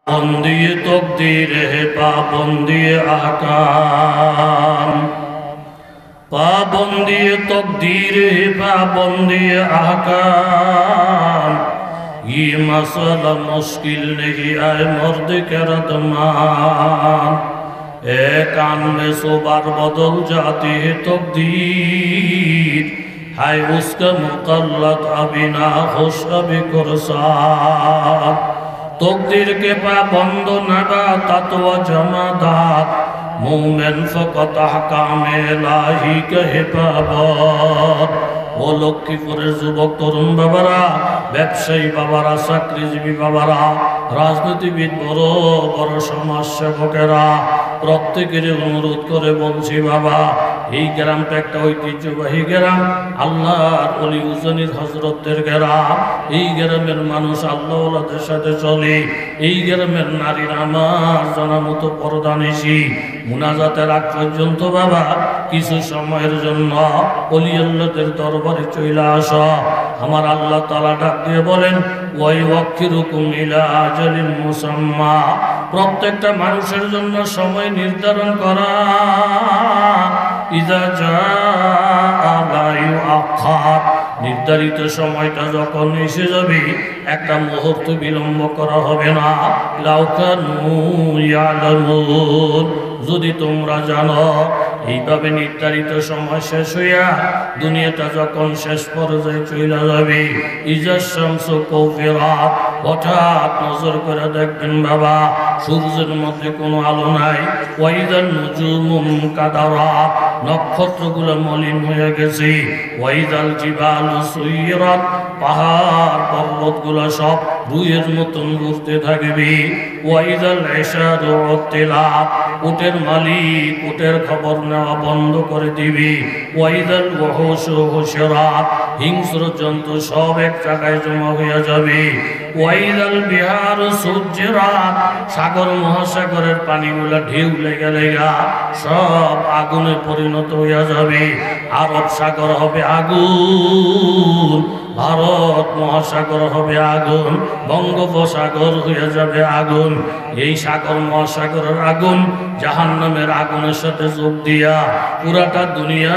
बंदी तकदीर है पाबंदी ahkam पाबंदी तकदीर है पाबंदी ahkam ये मसला मुश्किल नहीं है मर्द के रदमान एक कान में सो बार बदल जाती है तकदीर है उसका मुकल्लद अभी ना खुश अभी कुरसाद तकदीर के पाबंद नबा तत्व जमादात मोमेन फकत अहकामे इलाही के हिफाजत ও লক্ষ্মীপুরের যুবক তরুণ বাবারা ব্যবসায়ী বাবারা চাকরিজীবী বাবারা রাজনীতিবিদ বড় বড় সমাজসেবকেরা প্রত্যেকের অনুরোধ করে বলছি বাবা এই গ্রামটা একটা ঐতিহ্যবাহী গ্রাম আল্লাহর ওলি উজনির হযরতদের গ্রাম এই গ্রামের মানুষ আল্লাহওয়ালাদের সাথে চলে এই গ্রামের নারীরা আমার জানা মতো পর্দানিশী মুনাজাতের আগ পর্যন্ত বাবা কিছু সময়ের জন্য ওলি আল্লাহদের দরবারে চলে আসো আমার আল্লাহ তাআলা ডাক দিয়ে বলেন ওয়াই ওয়াক্কিরুকুম ইলা আজালিন মুসাম্মা প্রত্যেকটা মানুষের জন্য সময় নির্ধারণ করা ইজা জাআ লা ইউআখার নির্ধারিত সময়টা যখন এসে যাবে একটা মুহূর্ত বিলম্ব করা হবে না লাউ কানু ইয়ালামুন যদি তোমরা জানো এইভাবে নির্ধারিত সময় শেষ হইয়া দুনিয়াটা যখন শেষ পর্যায়ে চলে যাবে ইজা শামসু কুফিরাত হঠাৎ নজর করে দেখবেন বাবা সূর্যের মধ্যে কোনো আলো নাই ওয়াইদান নুজুমুন কাদারাত নক্ষত্রগুলো মলিন হয়ে গেছে ওয়াইদাল জিবালু সুইরাত পাহাড় পর্বতগুলো সব রুইয়ের মতন ঘুরতে থাকবে ওয়াইদাল ইশারু উতিলাত উটের মালিক উটের খবর নেওয়া বন্ধ করে দিবে ওয়াইদাল ওয়াহুশু হুশরাত হিংস্র জন্তু সব এক জায়গায় জমা হয়ে যাবে ওয়াইদাল বিহারু সুজ্জিরাত সাগর মহাসাগরের পানিগুলো ঢেউ লেগে লেগা সব আগুনে পরিণত হয়ে যাবে আরব সাগর হবে আগুন ভারত মহাসাগর হবে আগুন বঙ্গোপসাগর হয়ে যাবে আগুন এই সাগর মহাসাগরের আগুন জাহান্নামের আগুনের সাথে যোগ দিয়া পুরাটা দুনিয়া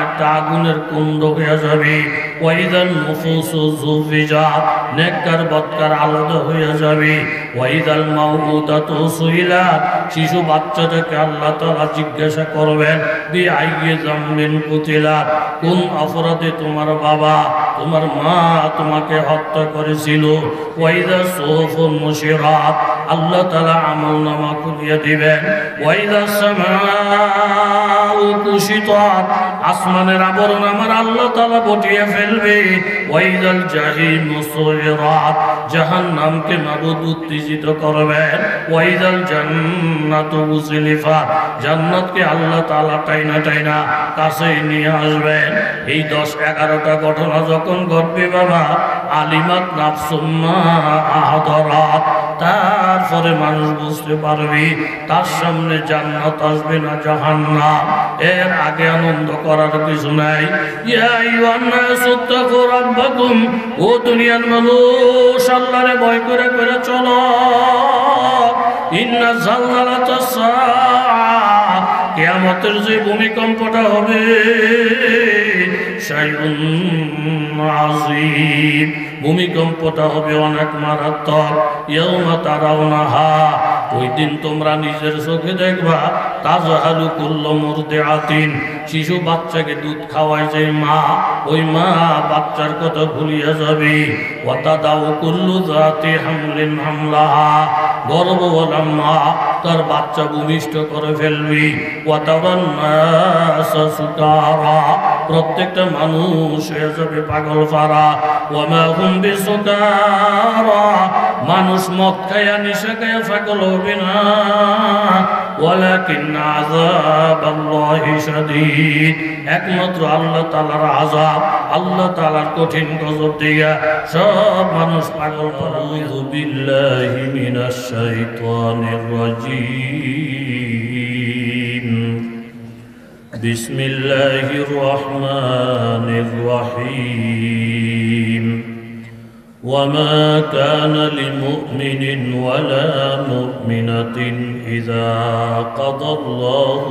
একটা আগুনের কুণ্ড হয়ে যাবে ওয়াইদান নুফুসু যুফিজাত নেককার বদকার আলাদা হয়ে যাবে ওয়াইদাল মাউউদাতু সুইলাত শিশু বাচ্চাটাকে আল্লাহ তাআলা জিজ্ঞাসা করবেন বি আইয়ি যামবিন কুতিলাত কোন অপরাধে তোমার বাবা তোমার মা তোমাকে হত্যা করেছিল ওয়াইদা সুহুফুন মুশিরাত আল্লাহ তাআলা আমলনামা খুলিয়ে দিবেন ওয়াইদা সামাউ কুশিতাত আসমানের আবরণ আমার আল্লাহ তাআলা বটিয়ে ফেলবে ওয়াইদাল জাহিমু সুইরাত জাহান্নামকে মাবুদ উত্তেজিত করবেন ওয়াইদাল জান্নাতু উযলিফাত জান্নাতকে আল্লাহ তাআলা টাইনা টাইনা কাছে নিয়ে আসবেন এই 10-11টা ঘটনা যখন ঘটবে বাবা আলিমাত নাফসুম্মা আহদারাত তারপরে মানুষ বুঝতে পারবে তার সামনে জান্নাত আসবে না জাহান্নাম এর আগে আনন্দ করার কিছু নাই ইয়া আইয়ুহান নাসু তাকু রাব্বাকুম ও দুনিয়ার মানুষ আল্লাহরে ভয় করে করে চলো ইন্না জালজালাতাস সাআ কিয়ামতের যে ভূমিকম্পটা হবে শাইউন আযীম ভূমিকম্পটা হবে অনেক মারাত্মক ইয়াউমা তারাউনাহা ওই দিন তোমরা নিজের চোখে দেখবা তাজহালু কুল্লু মুরদিআতিন শিশু বাচ্চাকে দুধ খাওয়ায় যে মা ওই মা বাচ্চার কথা ভুলিয়া যাবে ওয়া তাদাউ কুল্লু যাতি হামলিন হামলাহা গর্ভবতী মা তার বাচ্চা ভূমিষ্ঠ করে ফেলবে ওয়া তারান নাসা সুকারা প্রত্যেকটা মানুষ হয়ে যাবে পাগল পারা ওয়া মা হুম বিসুকারা মানুষ মদ খায়া নেশা খায়া পাগল হবে না ওয়ালাকিন আযাবাল্লাহি শাদীদ একমাত্র আল্লাহ তাআলার আযাব আল্লাহ তাআলার কঠিন গজব দিয়া সব মানুষ পাগল পারা আউযু বিল্লাহি মিনাশ শাইতানির রাজীম বিসমিল্লাহির রহমানির রহিম وما كان لمؤمن ولا مؤمنة إذا قضى الله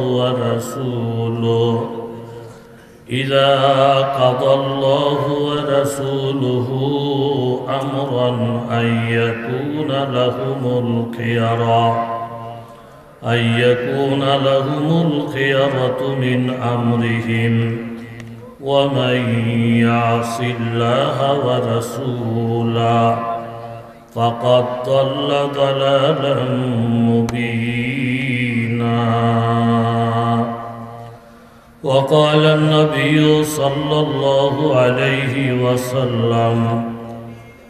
ورسوله أمرا أن يكون لهم الخيرة من أمرهم ومن يعص الله ورسوله فقد ضل ضلالا مبينا. وقال النبي صلى الله عليه وسلم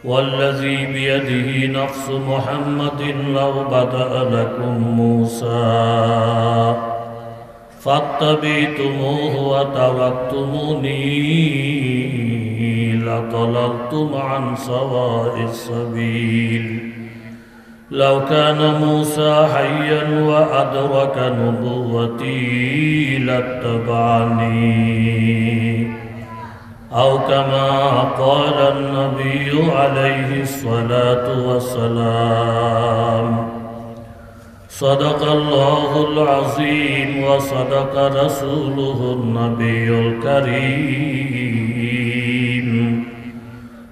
والذي بيده نفس محمد لو بدأ لكم موسى فاتبعتموه وتركتموني لضللتم عن سواء السبيل. لو كان موسى حيا وأدرك نبوتي لاتبعني أو كما قال النبي عليه الصلاة والسلام. صدق الله العظيم وصدق رسوله النبي الكريم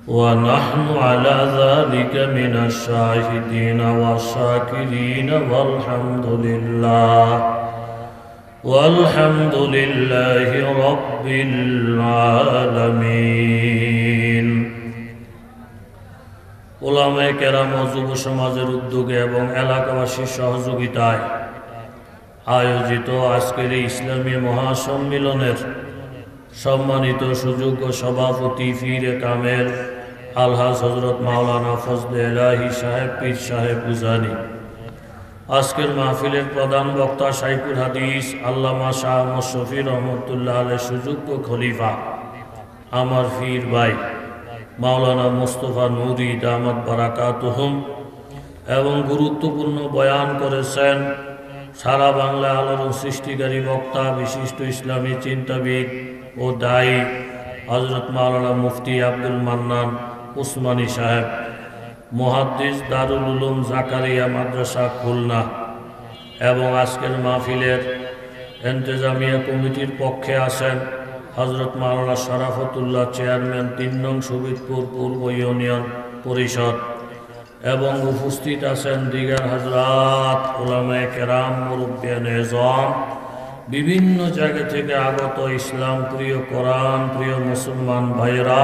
ونحن على ذلك من الشاهدين والشاكرين والحمد لله رب العالمين. উলামায়ে কেরাম ও যুব সমাজের উদ্যোগে এবং এলাকাবাসীর সহযোগিতায় আয়োজিত আজকের এই ইসলামী মহাসম্মিলনের সম্মানিত সুযোগ্য সভাপতি পীরে কামেল আলহাজ হযরত মাওলানা ফজলে ইলাহি সাহেব পীর সাহেব গুজানি, আজকের মাহফিলের প্রধান বক্তা শাইখুল হাদিস আল্লামা শাহ মুশফি রহমতুল্লাহ আলাইহির সুযোগ্য খলিফা আমার পীর ভাই মাওলানা মুস্তফা নুরি দামাত বারাকাতুহুম এবং গুরুত্বপূর্ণ বয়ান করেছেন সারা বাংলা আলোড়ন সৃষ্টিকারী বক্তা বিশিষ্ট ইসলামী চিন্তাবিদ ও দায়ী হযরত মাওলানা মুফতি আব্দুল মান্নান উসমানী সাহেব, মুহাদ্দিস দারুল উলুম জাকারিয়া মাদ্রাসা খুলনা এবং আজকের মাহফিলের ইন্তেজামিয়া কমিটির পক্ষে আছেন হযরত মাওলানা শরাফতুল্লাহ চেয়ারম্যান ৩ নং সুবিদপুর পূর্ব ইউনিয়ন পরিষদ এবং উপস্থিত আছেন দিগার হযরত উলামায়ে কেরাম মুরব্বিয়ানে এযম, বিভিন্ন জায়গা থেকে আগত ইসলাম প্রিয় কোরআন প্রিয় মুসলমান ভাইয়েরা,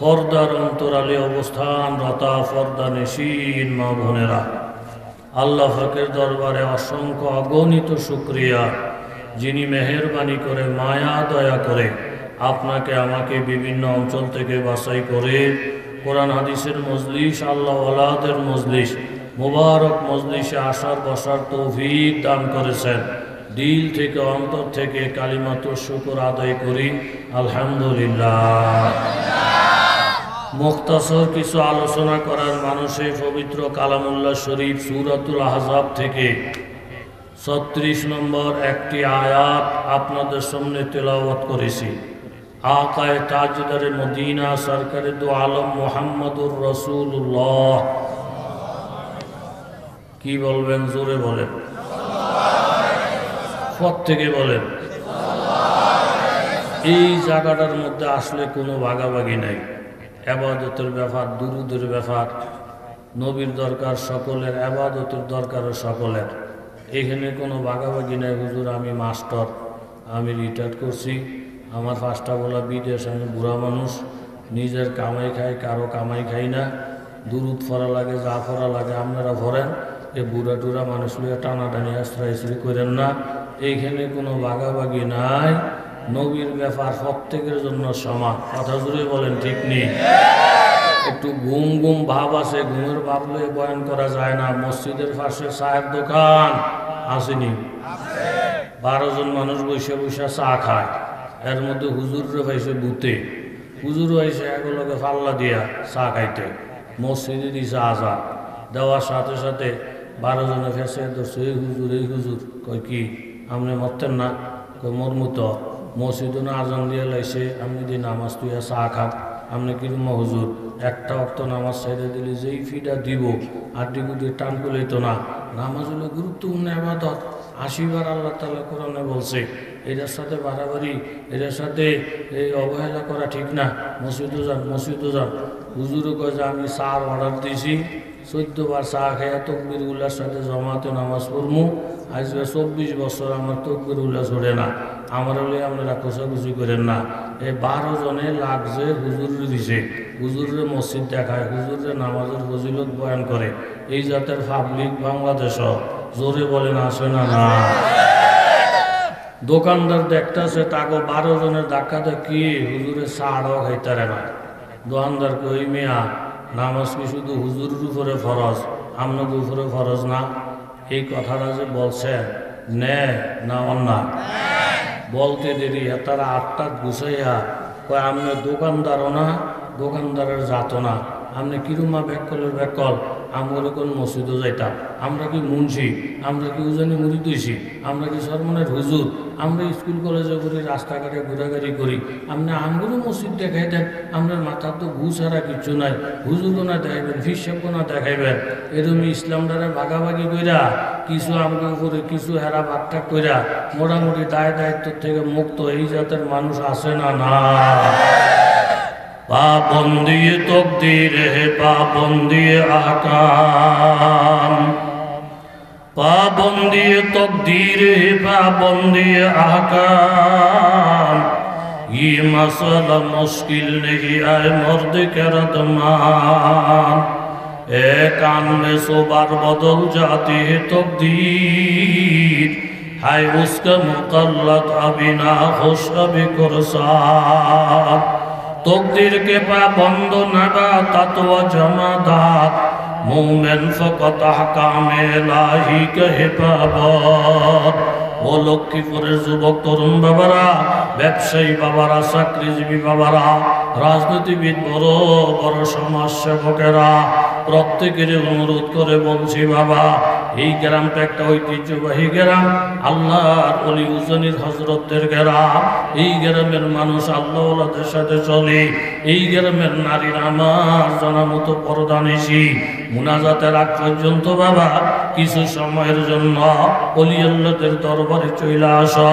পর্দার অন্তরালে অবস্থানরতা পর্দানশীন মা বোনেরা, আল্লাহ পাকের দরবারে অসংখ্য অগণিত শুকরিয়া যিনি মেহেরবানি করে মায়া দয়া করে আপনাকে আমাকে বিভিন্ন অঞ্চল থেকে বাছাই করে কোরআন হাদিসের মজলিস আল্লাহ ওয়ালাদের মজলিস মুবারক মজলিসে আসার বসার তৌফিক দান করেছেন। দিল থেকে অন্তর থেকে কালিমাতুর শুকর আদায় করি আলহামদুলিল্লাহ। মুখতাসর কিছু আলোচনা করার মানুষে পবিত্র কালামুল্লাহ শরীফ সূরাতুল আহজাব থেকে ৩৬ নম্বর একটি আয়াত আপনাদের সামনে তেলাওয়াত করেছি। আকায়ে তাজদারে মদিনা সরকারে দু আলম মুহাম্মদুর রাসূলুল্লাহ, কি বলবেন? জোরে বলেন, প্রত্যেকে বলেন। এই জায়গাটার মধ্যে আসলে কোনো ভাগাভাগি নাই। ইবাদতের ব্যাপার, দুরুদের ব্যাপার, নবীর দরকার সকলের, ইবাদতের দরকার সকলের। এখানে কোনো ভাগাভাগি নাই। হুজুর আমি মাস্টার, আমি রিটায়ার করছি, আমার 5টা বলা বিদেশ, আমি বুড়া মানুষ, নিজের কামাই খাই, কারো কামাই খাই না, দুরুদ ফরা লাগে, যা ফরা লাগে আপনারা ভরেন। এ বুড়া টুরা মানুষ লিয়ে টানাটানি আশ্রয়শ্রী করেন না। এইখানে কোনো ভাগাভাগি নাই। নবীর ব্যাপার প্রত্যেকের জন্য সমান। কথা জুড়ে বলেন, ঠিক নেই? একটু ঘুম ঘুম ভাব আছে, ঘুমের ভাব লয়ে বয়ান করা যায় না। মসজিদের পাশে চায়ের দোকান আসেনি, 12 জন মানুষ বসে বসে চা খায়। এর মধ্যে হুজুররে পাইছে বুতে, হুজুর হয়েছে এগুলোকে পাল্লা দিয়া চা খাইতে। মসজিদে দিছে আজান দেওয়ার সাথে সাথে 12 জনে ফেসে ধরছে, এই হুজুর এই হুজুর। কয় কি আপনি মরতেন না? কয় মরমু তো। মসজিদে না আজান দিয়ে লাইছে, আপনি দিয়ে নামাজ তুইয়া চা খান, আপনি কিরম হুজুর? একটা অক্ত নামাজ ছেড়ে দিলে যেই ফিটা দিব আড্ডি গুটি টান তুলিত না। নামাজ হলো গুরুত্বপূর্ণ ইবাদত। 80 বার আল্লাহ তাআলা কোরআনে বলছে। এটার সাথে বাড়াবাড়ি, এটার সাথে এই অবহেলা করা ঠিক না। মসজিদও যান। হুজুরও কয় যে আমি চার অর্ডার দিয়েছি, 14 বার চা খেয়ে তকবিরগুলার সাথে জমাতে নামাজ পড়মু। আজকে 24 বছর আমার তকবিরগুলা ছড়ে না। আমার হলে আপনারা খোঁচাখুচি করেন না। এই 12 জনে লাগছে হুজুরে দিছে, হুজুরের মসজিদ দেখায়, হুজুরের নামাজের ফজিলত বয়ান করে। এই জাতের পাবলিক বাংলাদেশও জোরে বলেন আসে না? না। দোকানদার দেখতেছে তাকে 12 জনের ধাক্কাতে কি হুজুরে ছাড়ও খাইতারে না। দোকানদার কই মিয়া নামাজ কি শুধু হুজুরের উপরে ফরজ, আপনাদের উপরে ফরজ না? এই কথাটা যে বলছেন নে না অন্যা বলতে দেরি তারা 8টা গুছাইয়া কয় আপনি দোকানদারও না, দোকানদারের জাতো না, আপনি কিরুমা ব্যাকলের ব্যাকল। আমরা কোন মসজিদও যাইতাম, আমরা কি মুন্সি, আমরা কি উজানি মুড়ি দইছি, আমরা কি সরমনের হুজুর, আমরা স্কুল কলেজে করি, রাস্তাঘাটে ঘোরাঘুরি করি। আপনি আমগুলো মসজিদ দেখাই দেন, আপনার মাথার তো ঘু ছাড়া কিচ্ছু নাই। হুজুরও না দেখাইবেন, ফিরসাবও না দেখাইবেন। এরকম ইসলামটারে ভাগাভাগি কইরা কিছু আমাদের উপরে কিছু হেরা ভাগটাক কইরা মোটামুটি দায়িত্ব থেকে মুক্ত এই জাতের মানুষ আছে না? না। পাবন্দি তকদির হে পাবন্দি আহকাম, পাবন্দি তকদির হে পাবন্দি আহকাম। ये मसला मुश्किल नहीं आए मर्द के रदमान, एक कान में 100 बार बदल जाती है तकदीर, है उसका मुकल्लद अभी ना खुश अभी कुरसान। तकदीर के पाबंद नबातात व जमादात, मोमेन फकत अहकाम इलाही के हिफाजत। ও লক্ষ্মীপুরের যুবক তরুণ বাবারা, ব্যবসায়ী বাবারা, চাকরিজীবী বাবারা, রাজনীতিবিদ, বড় বড় সমাজসেবকেরা, প্রত্যেকের অনুরোধ করে বলছি বাবা, এই গ্রামটা একটা ঐতিহ্যবাহী গ্রাম, আল্লাহর ওলি উজানির হজরতদের গ্রাম। এই গ্রামের মানুষ আল্লাহওয়ালাদের সাথে চলে। এই গ্রামের নারীরা আমার জানা মতো পর্দানিশী। মুনাজাতের আগ পর্যন্ত বাবা কিছু সময়ের জন্য ওলি আল্লাহদের দরবারে চলে আসো।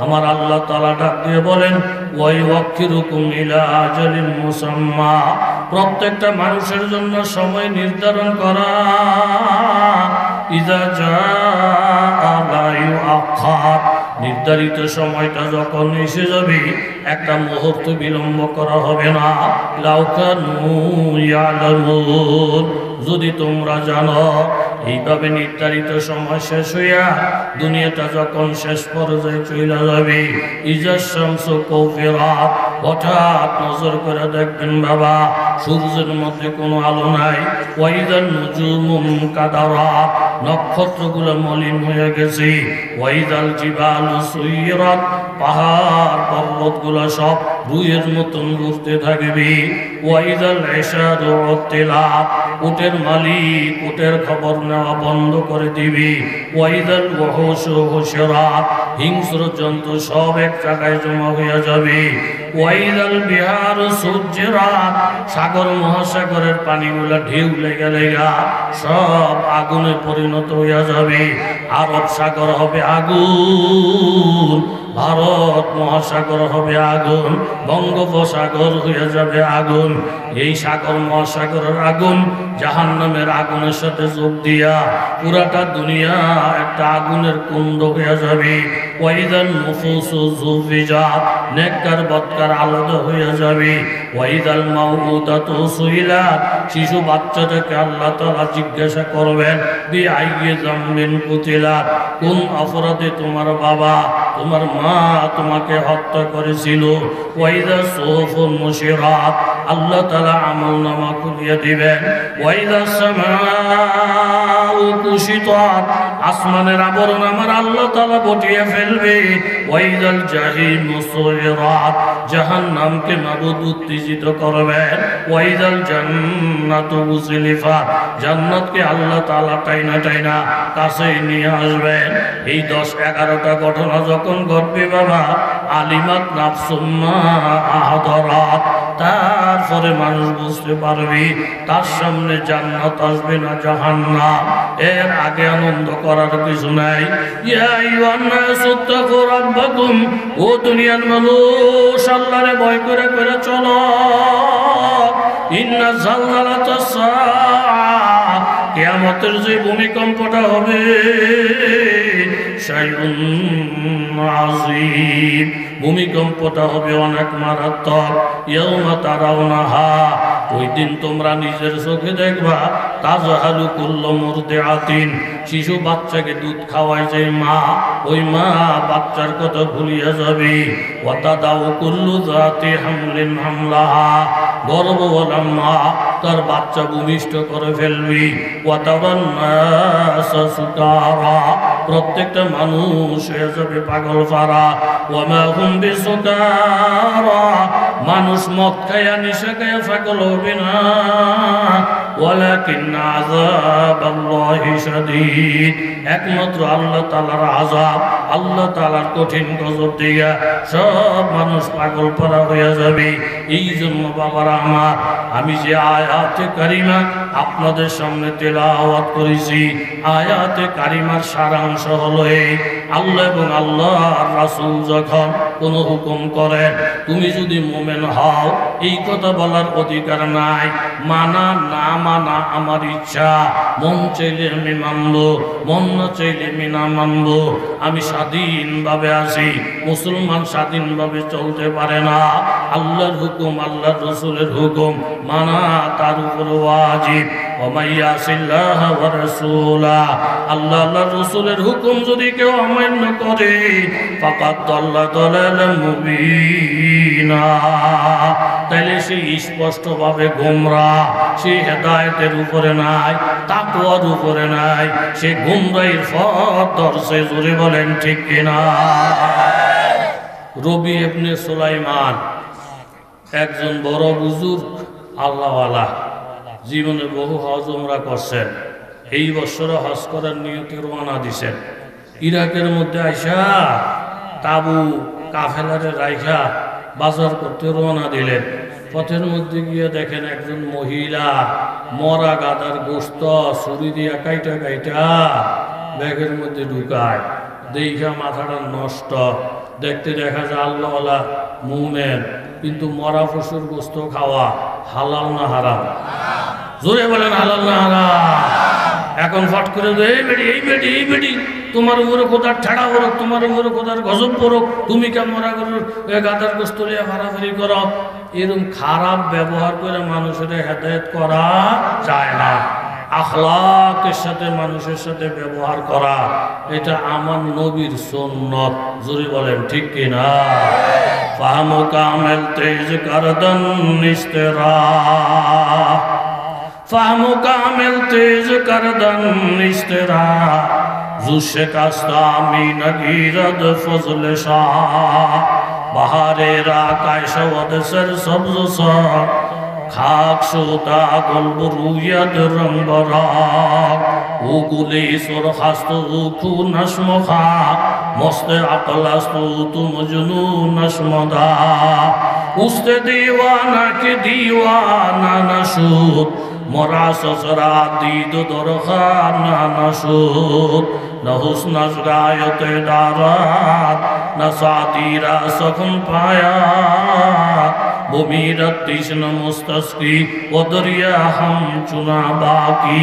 আমার আল্লাহ তাআলা ডাক দিয়ে বলেন, ওয়াই ওয়াক্কিরুকুম ইলা আজালিন মুসাম্মা, প্রত্যেকটা মানুষের জন্য সময় নির্ধারণ করা। ইযা জাআ লা ইউআখার, নির্ধারিত সময়টা যখন এসে যাবে একটা মুহূর্ত বিলম্ব করা হবে না। লাউ কানু ইয়ালামুন, যদি তোমরা জানো। এইভাবে নির্ধারিত সময় শেষ হইয়া দুনিয়াটা যখন শেষ পর্যায়ে চলে যাবে, ইজা শামসু কুফিরাত, হঠাৎ নজর করে দেখবেন বাবা সূর্যের মধ্যে কোনো আলো নাই। ওয়াইদান নুজুমু মুনকাদারাত, নক্ষত্রগুলো মলিন হয়ে গেছে। ওয়াইদাল জিবালু সুইরাত, পাহাড় পর্বতগুলো সব রুইয়ের মতন ঘুরতে থাকবে। ওয়াইদাল ইশারু উতিলাত, উটের মালিক উটের খবর নেওয়া বন্ধ করে দিবে। ওয়াইদাল ওয়াহুশু হুশরাত, হিংস্র জন্তু সব এক জায়গায় জমা হয়ে যাবে। ওয়াইদাল বিহারু সুজ্জিরাত, সাগর মহাসাগরের পানিগুলা ঢেউ লেগে লেগা সব আগুনে পরিণত হয়ে যাবে। আরব সাগর হবে আগুন, ভারত মহাসাগর হবে আগুন, বঙ্গোপসাগর হয়ে যাবে আগুন। এই সাগর মহাসাগরের আগুন জাহান্নামের আগুনের সাথে যোগ দিয়া পুরাটা দুনিয়া একটা আগুনের কুণ্ড হয়ে যাবে। ওয়াইদান নুফুসু যুফিজাত, নেককার বদকার আলাদা হয়ে যাবে। ওয়াইদাল মাউউদাতু সুইলাত, শিশু বাচ্চাটাকে আল্লাহ তাআলা জিজ্ঞাসা করবেন, বিআইয়ি যামবিন কুতিলাত, কোন অপরাধে তোমার বাবা তোমার মা তোমাকে হত্যা করেছিল। ওয়াইদা সুহুফুন মুশিরাত, আল্লাহ তাআলা আমলনামা খুলিয়ে দিবেন। ওয়াইদা সামাউ কুশিতাত, আসমানের আবরণ আমার আল্লাহ তাআলা বটিয়ে ফেলবে। ওয়াইদাল জাহিমু সুইরাত, জাহান্নামকে মাবুদ উত্তেজিত করবেন। ওয়াইদাল জান্নাতু উযলিফাত, জান্নাতকে আল্লাহ তাআলা টাইনা টাইনা কাছে নিয়ে আসবেন। এই 10-11টা ঘটনা যখন ঘটবে বাবা, আলিমাত নাফসুম মা আহদারাত, তারপরে মানুষ বুঝতে পারবে তার সামনে জান্নাত আসবে না জাহান্নাম। এর আগে আনন্দ করার কিছু নাই। ইয়া আইয়ুহান নাসু তাকু রাব্বাকুম, ও দুনিয়ার মানুষ আল্লাহরে ভয় করে করে চলো। ইন্না জালজালাতাস সাআ, কিয়ামতের যে ভূমিকম্পটা হবে, শাইউন আযীম, ভূমিকম্পটা হবে অনেক মারাত্মক। ইয়াউমা তারাউনাহা, ওই দিন তোমরা নিজের চোখে দেখবা, তাজহালু কুল্লু মুরদিআতিন, শিশু বাচ্চাকে দুধ খাওয়ায় যে মা, ওই মা বাচ্চার কথা ভুলিয়া যাবে। ওয়া তাদাউ কুল্লু যাতি হামলিন হামলাহা, গর্ভবতী মা তার বাচ্চা ভূমিষ্ঠ করে ফেলবি। ওয়া তারান নাসা সুকারা, প্রত্যেকটা মানুষ হয়ে যাবে পাগল পারা। ওয়া মা হুম বিসুকারা, মানুষ মদ খায়া নিশা খায়া পাগল হবে না। ওয়ালাকিন আযাবাল্লাহি শাদীদ, একমাত্র আল্লাহ তাআলার আযাব, আল্লাহ তাআলার কঠিন গজব দিয়া সব মানুষ পাগল পারা হয়ে যাবে। এই জন্য বাবারা আমার, আমি যে আয়াতে কারিমা আপনাদের সামনে তেলাওয়াত করেছি, আয়াতে কারিমার সারাংশ হলো এই, আল্লাহ এবং আল্লাহর রাসূল যখন কোনো হুকুম করেন, তুমি যদি মুমিন হও এই কথা বলার অধিকার নাই। মানা না মানা আমার ইচ্ছা, মন চাইলে আমি মানব, মন না চাইলে আমি না মানব। আমি স্বাধীনভাবে আছি, মুসলমান স্বাধীনভাবে চলতে পারে না। আল্লাহর হুকুম, আল্লাহর রাসূলের হুকুম মানা তার উপর ওয়াজিব। ওয়া ইয়াসিল্লাহ ওয়া রাসূলা, আল্লাহ আল্লাহর রাসূলের হুকুম যদি কেউ অমান্য করে, ফাকাদ দাল্লা দালালাম মুবিনা, তাহলে সে স্পষ্টভাবে গোমরাহ, সে হেদায়েতের উপরে নাই, তাকওয়ার উপরে নাই, সে গোমরাহির পথ ধরছে। জোরে বলেন ঠিক কিনা? রবি ইবনে সুলাইমান একজন বড় বুজুর্গ আল্লাহওয়ালা, জীবনে বহু হজ উমরা করছেন। এই বছরে হজ করার নিয়তে রওনা দিছেন। ইরাকের মধ্যে আইসা তাবু কাফেলারে রাইখা বাজার করতে রওনা দিলেন। পথের মধ্যে গিয়ে দেখেন একজন মহিলা মরা গাদার গোশত ছুরি দিয়া কাইটা কাইটা ব্যাগের মধ্যে ঢুকায়। দেখা মাথাটা নষ্ট। দেখতে দেখা যায় আল্লাহওয়ালা মুমিন, কিন্তু মরা পশুর গোশত খাওয়া হালাল না হারাম? জোরে বলেন হালাল না হারাম? এখন ফট করে এই বেটি এই বেটি এই বেটি, তোমার উপরে কোথার ঠেড়া পড়ুক, তোমার উপরে কোথার গজব পড়ুক, তুমি কেন মরা গরুর গাদার গোশত লিয়া ফারাফারি করো। এরকম খারাপ ব্যবহার করে মানুষের হেদায়েত করা যায় না। আখলাকের সাথে মানুষের সাথে ব্যবহার করা, এটা আমার নবীর সুন্নত। জোরে বলেন ঠিক কিনা? ফাহমু কামেল তেজ করদন ইস্তেরা, ফাহমু কামেল তেজ করদন ইস্তেরা, জুশে কাস্তা মিনগিরদ ফজল শাহ, বাহারের আকাশ ওদেশের সবজ সব, খাক সুতা গল্ব রুয়াদ রং বরাক, উগুলি সুর খাস্তু খু নসমখা, মস্তে আকলাস্তু তুম জুনু নসমদা, উস্তে দিওয়ানা কে দিওয়ানা নশুদ, মরা সসরা দিদ দরখানা নশুদ, নহুস নজগায়তে দারাত নসাতিরা সখন পায়া, বমিরত তৃষ্ণ মুস্তাসকি ও দরিয়া হাম চুনা বাকি।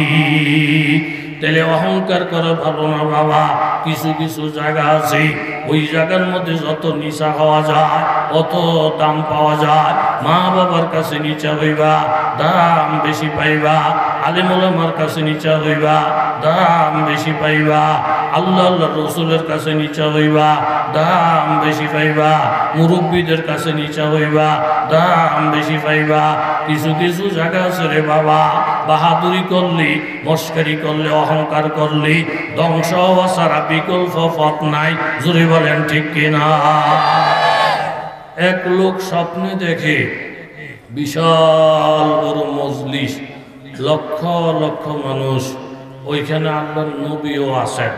তাহলে অহংকার করে ভালো না বাবা। কিছু কিছু জায়গা আছে, ওই জায়গার মধ্যে যত নিশা হওয়া যায় অত দাম পাওয়া যায়। মা বাবার কাছে নিচা হইবা, দাম বেশি পাইবা। আলেম ওলামার কাছে নিচা হইবা, দাম বেশি পাইবা। আল্লাহ আল্লাহ রসুলের কাছে নিচা হইবা, দাম বেশি পাইবা। মুরব্বীদের কাছে নিচা হইবা, দাম বেশি পাইবা। কিছু কিছু জায়গা আছে রে বাবা, বাহাদুরি করলি, মস্কারি করলে, অহংকার করলি, ধ্বংস হওয়া ছাড়া বিকল্প পথ নাই। জোরে বলেন ঠিক কিনা? এক লোক স্বপ্নে দেখে বিশাল বড় মজলিস, লক্ষ লক্ষ মানুষ, ওইখানে আল্লাহর নবীও আছেন।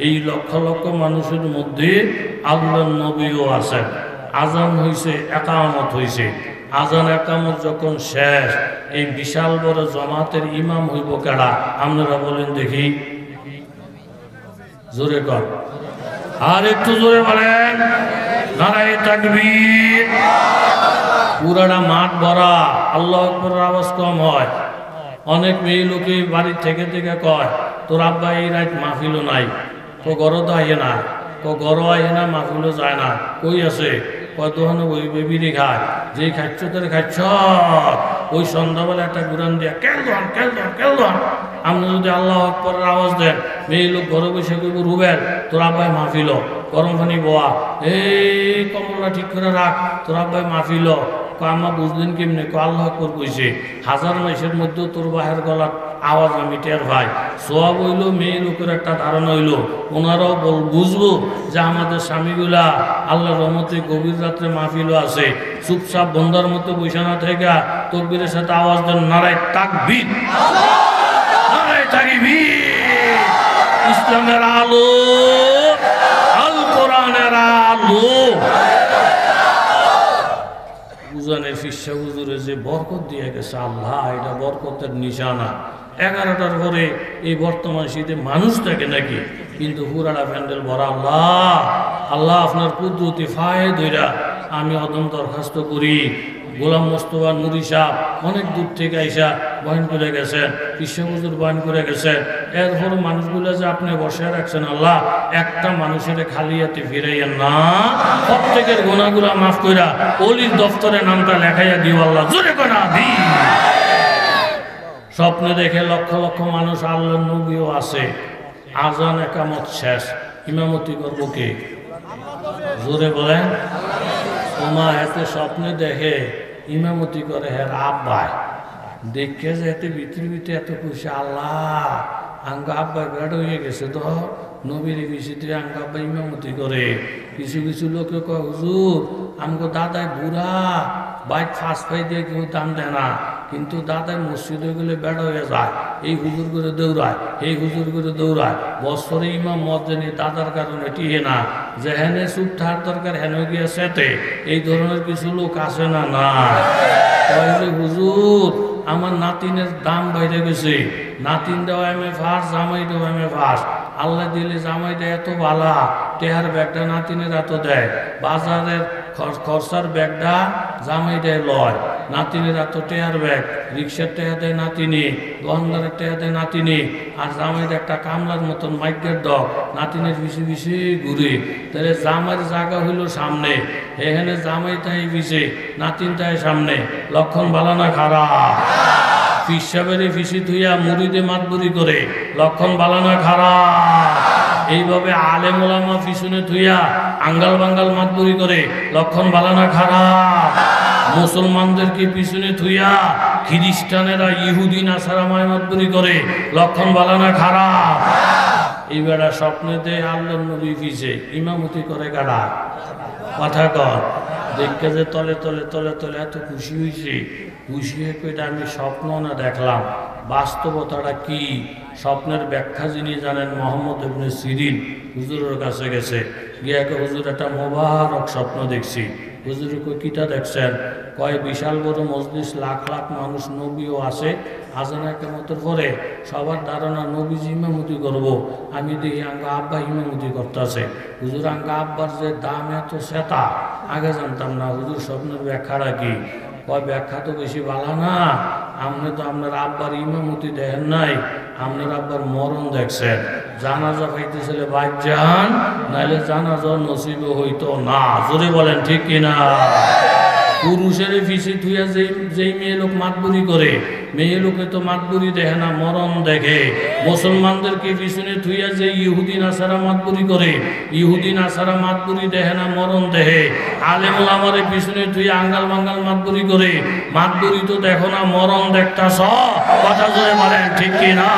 এই লক্ষ লক্ষ মানুষের মধ্যে আল্লাহর নবীও আছেন। আজান হইছে, একামত হইছে, আজান একামত যখন শেষ, এই বিশাল বড় জামাতের ইমাম হইব কেডা? আপনারা বলেন দেখি, জোরে কর, আর একটু জোরে বলেন। নারায়ে তাকবীর। পুরাটা মাঠ ভরা, আল্লাহু আকবার আওয়াজ কম হয়। অনেক মেয়ে লোকে বাড়ি থেকে থেকে কয়, তোর আব্বা এই রাত মাহফিলও নাই, তো গরো তো আইয়ে না, তো গরো আইয়ে না, মাহফিলও যায় না। কই আছে? কত ওই বেবিরি খায়, যেই খাচ্ছ তোর খাচ্ছ। ওই সন্ধ্যাবেলা একটা গুরান দিয়া কেল দন কেল দন কেল দন। আপনি যদি আল্লাহ আকবরের আওয়াজ দেন, মেয়ে লোক ঘরে বসে কইব, রুবেল তোর আব্বাই মাহফিল, গরম পানি বোয়া, এই কমলটা ঠিক করে রাখ, তোর আব্বাই মাহফিল। আমা বুঝলেন কেমনি? আল্লাহ আকবর কইছে। হাজার মাইসের মধ্যেও তোর বাহের গলার আওয়াজ আমি টের ভাই। সোয়াব হইল, মেয়ে লোকের একটা ধারণা হইল, ওনারাও বুঝবো যে আমাদের স্বামীগুলা আল্লাহর রহমতে গভীর রাত্রে মাহফিলও আছে। চুপচাপ বন্ধার মতো বৈশানা থেকে তকবীরের সাথে আওয়াজ দেন, নারায়ে তাকবীর, নারায়ে তাকবীর। ইসলামের আলো, আল কোরআনের আলো। উজানের ফিসা হুজুরে যে বরকত দিয়ে গেছে, আল্লাহ এটা বরকতের নিশানা। 11টার পরে এই বর্তমান শীতে মানুষ থাকে নাকি, কিন্তু পুরাটা প্যান্ডেল ভরা। আল্লাহ আল্লাহ আপনার কুদরতি ফায়ে ধইরা আমি অদম দরখাস্ত করি, গোলাম মোস্তফা নুরি সাহ অনেক দূর থেকে আইসা বয়ান করে গেছেন, কৃষ্ণ হুজুর বয়ান করে গেছেন। এরপর মানুষগুলো যে আপনি বসে রাখছেন, আল্লাহ একটা মানুষের খালি হাতে ফিরাইয়েন না, প্রত্যেকের গুনাহগুলো মাফ কইরা ওলির দফতরে নামটা লেখাইয়া দিও আল্লাহ, জোরে করে দি। স্বপ্নে দেখে লক্ষ লক্ষ মানুষ, আল্লাহর নবীও আছে। আজান একামত শেষ, ইমামতি করব কে? জোরে বলেন। ওমা এতে স্বপ্নে দেখে ইমামতি করে হ্যাঁ আব্বাই, দেখে যে এতে ভিতরে ভিতরে এত খুশি, আল্লাহ আঙ্গ আব্বাই বেড় হয়ে গেছে তো নবীর বিচিত্রে আঙ্গ আব্বা ইমামতি করে। কিছু কিছু লোকে কয়, হুজুর আমগো দাদাই বুড়া, বাইক ফার্স্ট পাই দিয়ে কেউ দাম দেয় না, কিন্তু দাদাই মসজিদে গেলে বেড় হয়ে যায়, এই হুজুর করে দৌড়ায়, এই হুজুর করে দৌড়ায়। বছরে ইমাম মজ্জেনি দাদার কারণে টিহে না, যে হেনে চুপ থাকার দরকার হেন গিয়ে সেতে। এই ধরনের কিছু লোক আছে না? না। যে হুজুর আমার নাতিনের দাম বাইরে গেছে, নাতিন দেওয়া এমএ ফার্স্ট, জামাই দেওয়া এমএ ফার্স্ট। আল্লাহ দিলে জামাইটা এত বালা, টেহার ব্যাগটা নাতিনের এত দেয়, বাজারের খরচার ব্যাগটা জামাইটাই লয়, নাতিনের এত টেহার ব্যাগ, রিক্সার টেহা দেয় নাতিনি, দোকানদারের টেহা দেয় নাতিনি, আর জামাইটা একটা কামলার মতন মাইকের ডগ, নাতিনের বেশি বেশি ঘুরে। তাহলে জামাইয়ের জায়গা হইল সামনে, এখানে জামাইটাই পিছে, নাতিনটাই সামনে। লক্ষণ ভালো না খারাপ? ফিসাবেরে ফিসি থুইয়া মুড়িদে মাতবুরি করে, লক্ষণ ভালো না খারাপ? এইভাবে আলেম ওলামা পিছনে থুইয়া আঙ্গাল বাঙ্গাল মাতবুরি করে, লক্ষণ ভালো না খারাপ? মুসলমানদেরকে পিছনে থুইয়া খ্রিস্টানেরা ইহুদি নাসারা মাতবুরি করে, লক্ষণ ভালো না খারাপ? এই বেড়া স্বপ্নেতে আল্লাহর নবী পিছে ইমামতি করে গাড়া। কথা কর, দেখতে যে তলে তলে তলে তলে এত খুশি হয়েছে, খুশি হয়ে কইটা আমি স্বপ্ন না দেখলাম, বাস্তবতাটা কি? স্বপ্নের ব্যাখ্যা যিনি জানেন, মোহাম্মদ ইবনে সিরিন হুজুরের কাছে গেছে, গিয়ে হুজুর একটা মোবারক স্বপ্ন দেখছি। হুজুরে কই কিটা দেখছেন? কয় বিশাল বড় মজলিস, লাখ লাখ মানুষ, নবীও আছে। আজান একামতের পরে সবার ধারণা নবীজি ইমামতি করব, আমি দেখি আঙ্গা আব্বা ইমামতি করতেছে। হুজুর আঙ্গা আব্বার যে দাম এত সেতা, আগে জানতাম না। হুজুর স্বপ্নের ব্যাখ্যাটা কি? কয় ব্যাখ্যা তো বেশি ভালো না, আপনি তো আপনার আব্বার ইমামতি দেখেন নাই, আপনার আব্বার মরণ দেখছেন। জানাজা পাইতেছিলে বাইক যান, নাইলে জানাজা নসিব হইতো না। জোরে বলেন ঠিক কিনা? পুরুষের ফিসে থুইয়া যেই মেয়ে লোক মাতবুরি করে, মেয়ে লোকে তো মাতবুরি দেখে না, মরণ দেখে। মুসলমানদেরকে পিছনে থুইয়া যে ইহুদি নাসারা মাতবুরি করে, ইহুদি নাসারা মাতবুরি দেখে না, মরণ দেখে। আলেম ওলামারে পিছনে থুইয়া আঙ্গাল বাঙ্গাল মাতবুরি করে, মাতবুরি তো দেখো না, মরণ দেখতাছ। কথা জোরে বলেন ঠিক কিনা?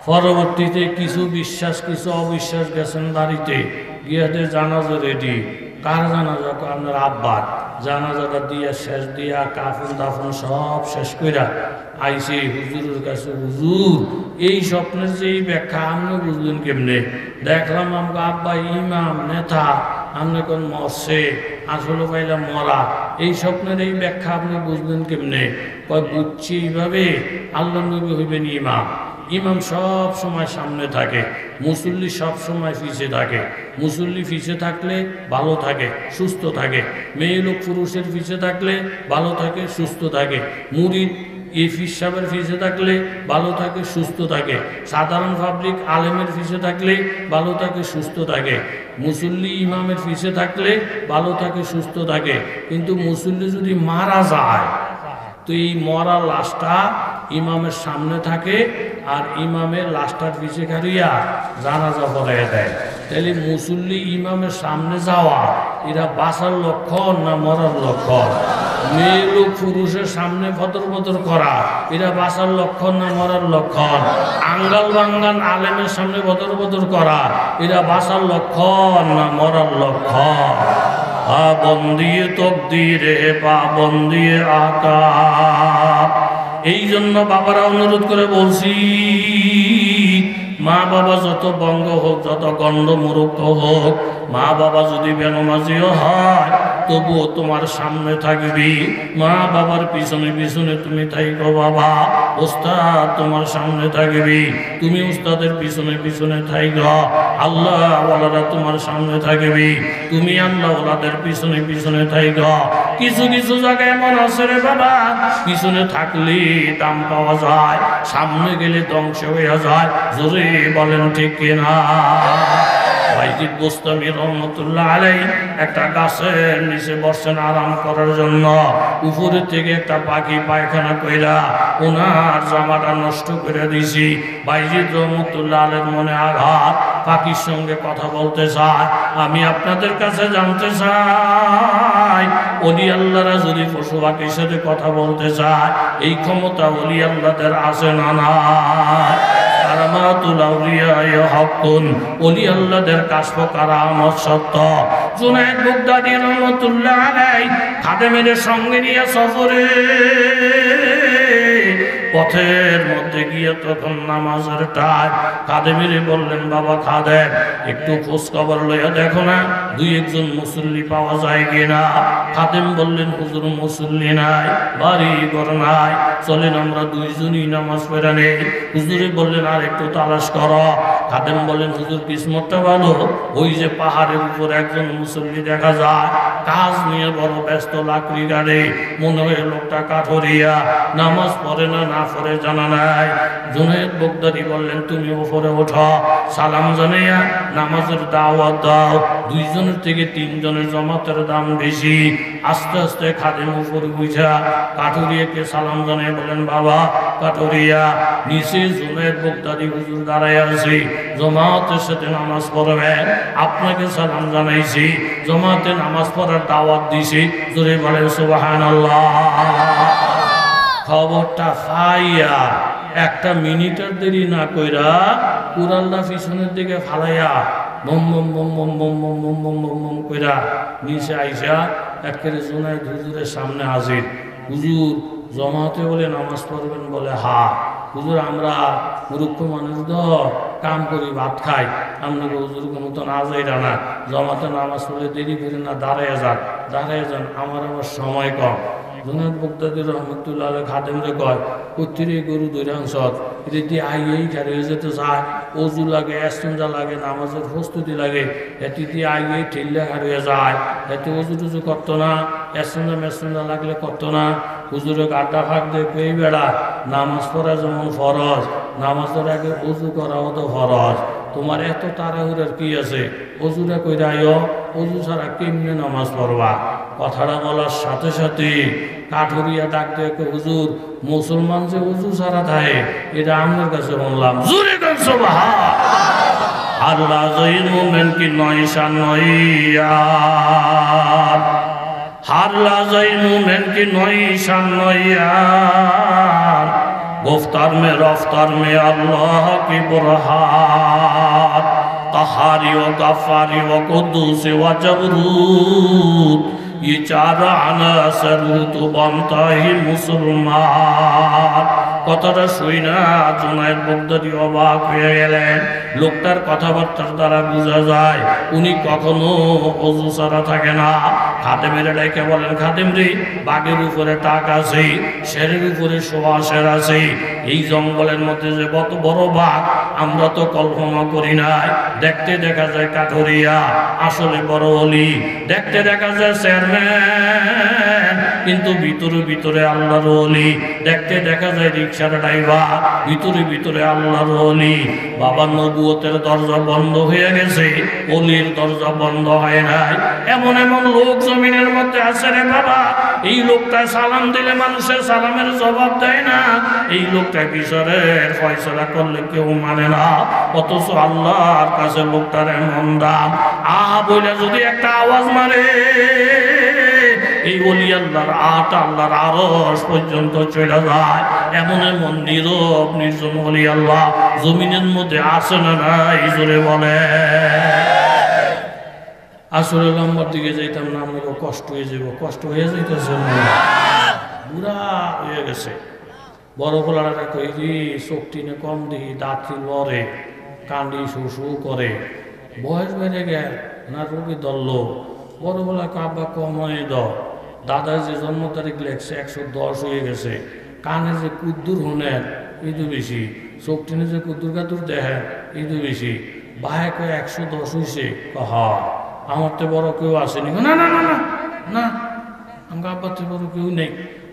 পরবর্তীতে কিছু বিশ্বাস কিছু অবিশ্বাস গেছেন বাড়িতে, গিয়াতে জানাজা রেডি। কার জানাজা? আপনার আব্বার। জানাজাটা দিয়া শেষ দিয়া কাফন দাফন সব শেষ কইরা আইসি হুজুরের কাছে। হুজুর এই স্বপ্নের যে এই ব্যাখ্যা আপনি বুঝলেন কেমনে? দেখলাম আমাকে আব্বা ইমাম নেতা, আপনি কোন মরছে আসলে পাইলাম মরা, এই স্বপ্নের এই ব্যাখ্যা আপনি বুঝলেন কেমনে? কয় বুঝছি এইভাবে, আল্লাহ নবী হইবেন ইমাম, ইমাম সব সময় সামনে থাকে, মুসল্লি সব সময় পিছিয়ে থাকে। মুসল্লি পিছিয়ে থাকলে ভালো থাকে, সুস্থ থাকে। মেয়ে লোক পুরুষের পিছিয়ে থাকলে ভালো থাকে, সুস্থ থাকে। মুরিদ এই ফিস সাহেবের পিছিয়ে থাকলে ভালো থাকে, সুস্থ থাকে। সাধারণ পাবলিক আলেমের পিছিয়ে থাকলে ভালো থাকে, সুস্থ থাকে। মুসল্লি ইমামের পিছিয়ে থাকলে ভালো থাকে, সুস্থ থাকে। কিন্তু মুসল্লি যদি মারা যায় তো এই মরা লাশটা ইমামের সামনে থাকে আর ইমামের লাশটার পিছিয়ে খারিয়া জানাজা পড়াইয়া দেয়। তাহলে মুসল্লি ইমামের সামনে যাওয়া এরা বাঁচার লক্ষণ না মরার লক্ষণ? মেয়ে লোক পুরুষের সামনে ফতর ফতর করা এরা বাঁচার লক্ষণ না মরার লক্ষণ? আঙ্গাল বাঙ্গান আলেমের সামনে ফতর ফতর করা এরা বাঁচার লক্ষণ না মরার লক্ষণ? বন্দিয়ে তকদিরে পা বন্দিয়ে আকা। এই জন্য বাবারা অনুরোধ করে বলছি, মা বাবা যত বঙ্গ হোক, যত গণ্ড মূর্খ হোক, মা বাবা যদি বেনমাজিও হয় তবুও তোমার সামনে থাকবি। মা বাবার পিছনে পিছনে তুমি থাকো বাবা, উস্তাদ তোমার সামনে থাকবি, তুমি উস্তাদের পিছনে পিছনে থাকো। আল্লাহ ওয়ালারা তোমার সামনে থাকবি, তুমি আল্লাহ ওয়ালাদের পিছনে পিছনে থাকো। কিছু কিছু জায়গায় এমন আছে রে বাবা, পিছনে থাকলে দাম পাওয়া যায়, সামনে গেলে ধ্বংস হয়ে যায়। জোরে বলেন ঠিক কিনা? বাইজিদ বোস্তামি রহমতুল্লাহ আলাই একটা গাছের নিচে বসছেন আরাম করার জন্য। উপরে থেকে একটা পাখি পায়খানা কইরা ওনার জামাটা নষ্ট করে দিয়েছি। বাইজিদ রহমতুল্লাহ আলাইর মনে আঘাত, পাখির সঙ্গে কথা বলতে চায়। আমি আপনাদের কাছে জানতে চাই, ওলি আল্লাহরা যদি পশু পাখির সাথে কথা বলতে চায়, এই ক্ষমতা ওলি আল্লাহদের আছে না নাই? কারামাতুল আউলিয়া হকুন, ওলি আল্লাহদের কাশফ কারামত সত্য। জুনায়েদ বাগদাদী রহমাতুল্লাহ আলাইহি খাদেমের সঙ্গে নিয়ে সফরে পথের মধ্যে গিয়ে তখন নামাজের টাইম। খাদেমেরে বললেন, বাবা খাদেম একটু খোঁজ খবর লইয়া দেখো না দুই একজন মুসল্লি পাওয়া যায় কিনা। খাদেম বললেন, হুজুর মুসল্লি নাই, বাড়ি ঘর নাই, চলেন আমরা দুইজনই নামাজ পড়া নেই। হুজুরে বললেন, আর একটু তালাশ করো। খাদেম বললেন, হুজুর কিসমতটা ভালো, ওই যে পাহাড়ের উপর একজন মুসল্লি দেখা যায়, কাজ নিয়ে বড় ব্যস্ত, লাকড়ি গাড়ি, মনে হয় লোকটা কাঠরিয়া, নামাজ পড়ে না না পড়ে জানা নাই। জুনায়েদ বাগদাদী বললেন, তুমি উপরে ওঠো, সালাম জানাইয়া নামাজের দাওয়াত দাও। দুইজনের থেকে তিনজনের জমাতের দাম বেশি। আস্তে আস্তে খাদেম উপরে উঠা কাঠুরিয়াকে সালাম জানাই বলেন, বাবা কাঠুরিয়া। নিচে জুনায়েদ বাগদাদী হুজুর দাঁড়ায় আছে, জমাতের সাথে নামাজ পড়বেন, আপনাকে সালাম জানাইছি, জমাতে নামাজ পড়ার দাওয়াত দিছি। জোরে বলেন সুবহানাল্লাহ। খবরটা পাইয়া একটা মিনিটের দেরি না কইরা কুরাল্লা পিছনের দিকে ফালাইয়া বম বম বম বম বম বম বম বম বম বম কইরা নিচে আইসা একেবারে জুনায়েদ হুজুরের সামনে হাজির। হুজুর জমাতে বলে নামাজ পড়বেন? বলে হা। হুজুর আমরা মূর্খ মানুষ তো কাম করি, ভাত খাই, আপনাকে হুজুর কোনো তো না যাই না, জমাতে নামাজ পড়লে দেরি করে না, দাঁড়াইয়া যান, আমার সময় কম। জুনায়েদ বাগদাদী রহমতুল্লাহ আলাইহি খাদেমরে কয়, কত্তিরে গরু ধরে আনছত, এটা দিয়ে আইয়েই খারিয়ে যেতে চায়, অজু লাগে, এস্তেঞ্জা লাগে, নামাজের প্রস্তুতি লাগে, এটি দিয়ে আইয়েই ঠেললে হারিয়ে যায়, এতে অজু টুজু করতো না, এস্তেঞ্জা লাগলে করতো না। হুজুরে আড্ডা ফাঁক দিয়ে পেয়ে বেড়া, নামাজ পড়া যেমন ফরজ, নামাজের আগে অজু করাও তো ফরজ। তোমার এত তাড়াহুড়ার কি আছে? অজুরা কইরা আইও, অজু ছাড়া কেমনে নামাজ পড়বা? কথাটা বলার সাথে সাথে কাঠুরিয়া ডাক দিয়ে, হুজুর মুসলমান যে অজু ছাড়া থাকে এটা আমার কাছে বললাম। জোরে গান সুবহান আল্লাহ। জয়ীর মোমেন কি নয়শা নইয়ার, হারলা জয়ীর মোমেন কি নয়শা নইয়ার, गुफ्तार में रफ्तार में अल्लाह की बुरहान, कहारी व गफ्फारी व कुद्दूस व जबरूत, ये चार अनासर तो बनता ही मुसलमान। কথাটা শুই না জুনায়েদ বাগদাদী অবাক হয়ে গেলেন। লোকটার কথাবার্তার দ্বারা বোঝা যায় উনি কখনো অজু ছাড়া থাকে না। খাদেমের ডেকে বলেন, খাদেম রে, বাঘের উপরে টাক আছে, শেরের উপরে শোয়া শের আছে, এই জঙ্গলের মধ্যে যে কত বড় বাঘ আমরা তো কল্পনা করি নাই। দেখতে দেখা যায় কাঠুরিয়া, আসলে বড় অলি। দেখতে দেখা যায় চেয়ারম্যান, কিন্তু ভিতরে ভিতরে আল্লাহর ওলি। দেখতে দেখা যায় রিক্সার ড্রাইভার, ভিতরে ভিতরে আল্লাহর ওলি। বাবার নবুয়তের দরজা বন্ধ হয়ে গেছে, ওলির দরজা বন্ধ হয় নাই। এমন এমন লোক জমিনের মধ্যে আছে রে বাবা, এই লোকটা সালাম দিলে মানুষের সালামের জবাব দেয় না, এই লোকটা বিচারের ফয়সালা করলে কেউ মানে না, অথচ আল্লাহর কাছে লোকটার এমন দাম। বলে যদি একটা আওয়াজ মারে, এই ওলি আল্লাহর আল্লাহর আরশ পর্যন্ত চলে যায়। এমন এমন নীরব নির্জন ওলি আল্লাহ জমিনের মধ্যে আসে না নাই, জোরে বলে। আসলে লম্বার দিকে যাইতাম না, আমাকে কষ্ট হয়ে যাব, কষ্ট হয়ে যাইতেছে, বুড়া হয়ে গেছে। বড় পোলারা কই চোখটি নে কম দিই, দাঁতটি লড়ে, কান্দি শু করে, বয়স বেড়ে গেল না, রোগী ধরল। বড় বলা আব্বা কম হয়ে দাও, দাদার যে জন্ম তারিখ লেখছে 110 হয়ে গেছে, কানে যে কুদ্দুর হনেন এই তো বেশি, চোখটিনে যে কুদ্দুর কাতুর দেখেন এই তো বেশি, বাহে কয়ে 110 হয়েছে। হা, আমার তো বড় কেউ আসেনি। না না না না না, আমার আব্বার তো বড় কেউ নেই,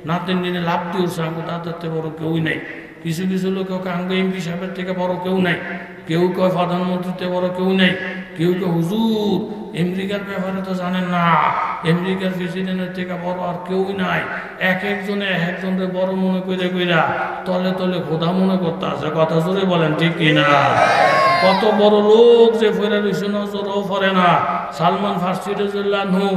নাতিন দিনে লাভ দিয়েছে, আমার দাদার তো বড় কেউই নেই। কিছু কিছু লোক আঙ্গ এমপি সাহেবের থেকে বড় কেউ নাই, কেউ কয় প্রধানমন্ত্রীতে বড় কেউ নেই, কেউ কেউ হুজুর আমেরিকার ব্যাপারে তো জানেন না, আমেরিকার প্রেসিডেন্টের থেকে বড় আর কেউই নাই। এক একজনে এক একজনের বড় মনে করে কইরা তলে তলে খোদা মনে করতে আছে। কথা জোরে বলেন ঠিক কিনা? কত বড় লোক যে ফেরা রয়েছে, নজরও পড়ে না। সালমান ফার্সি রাদিয়াল্লাহু আনহু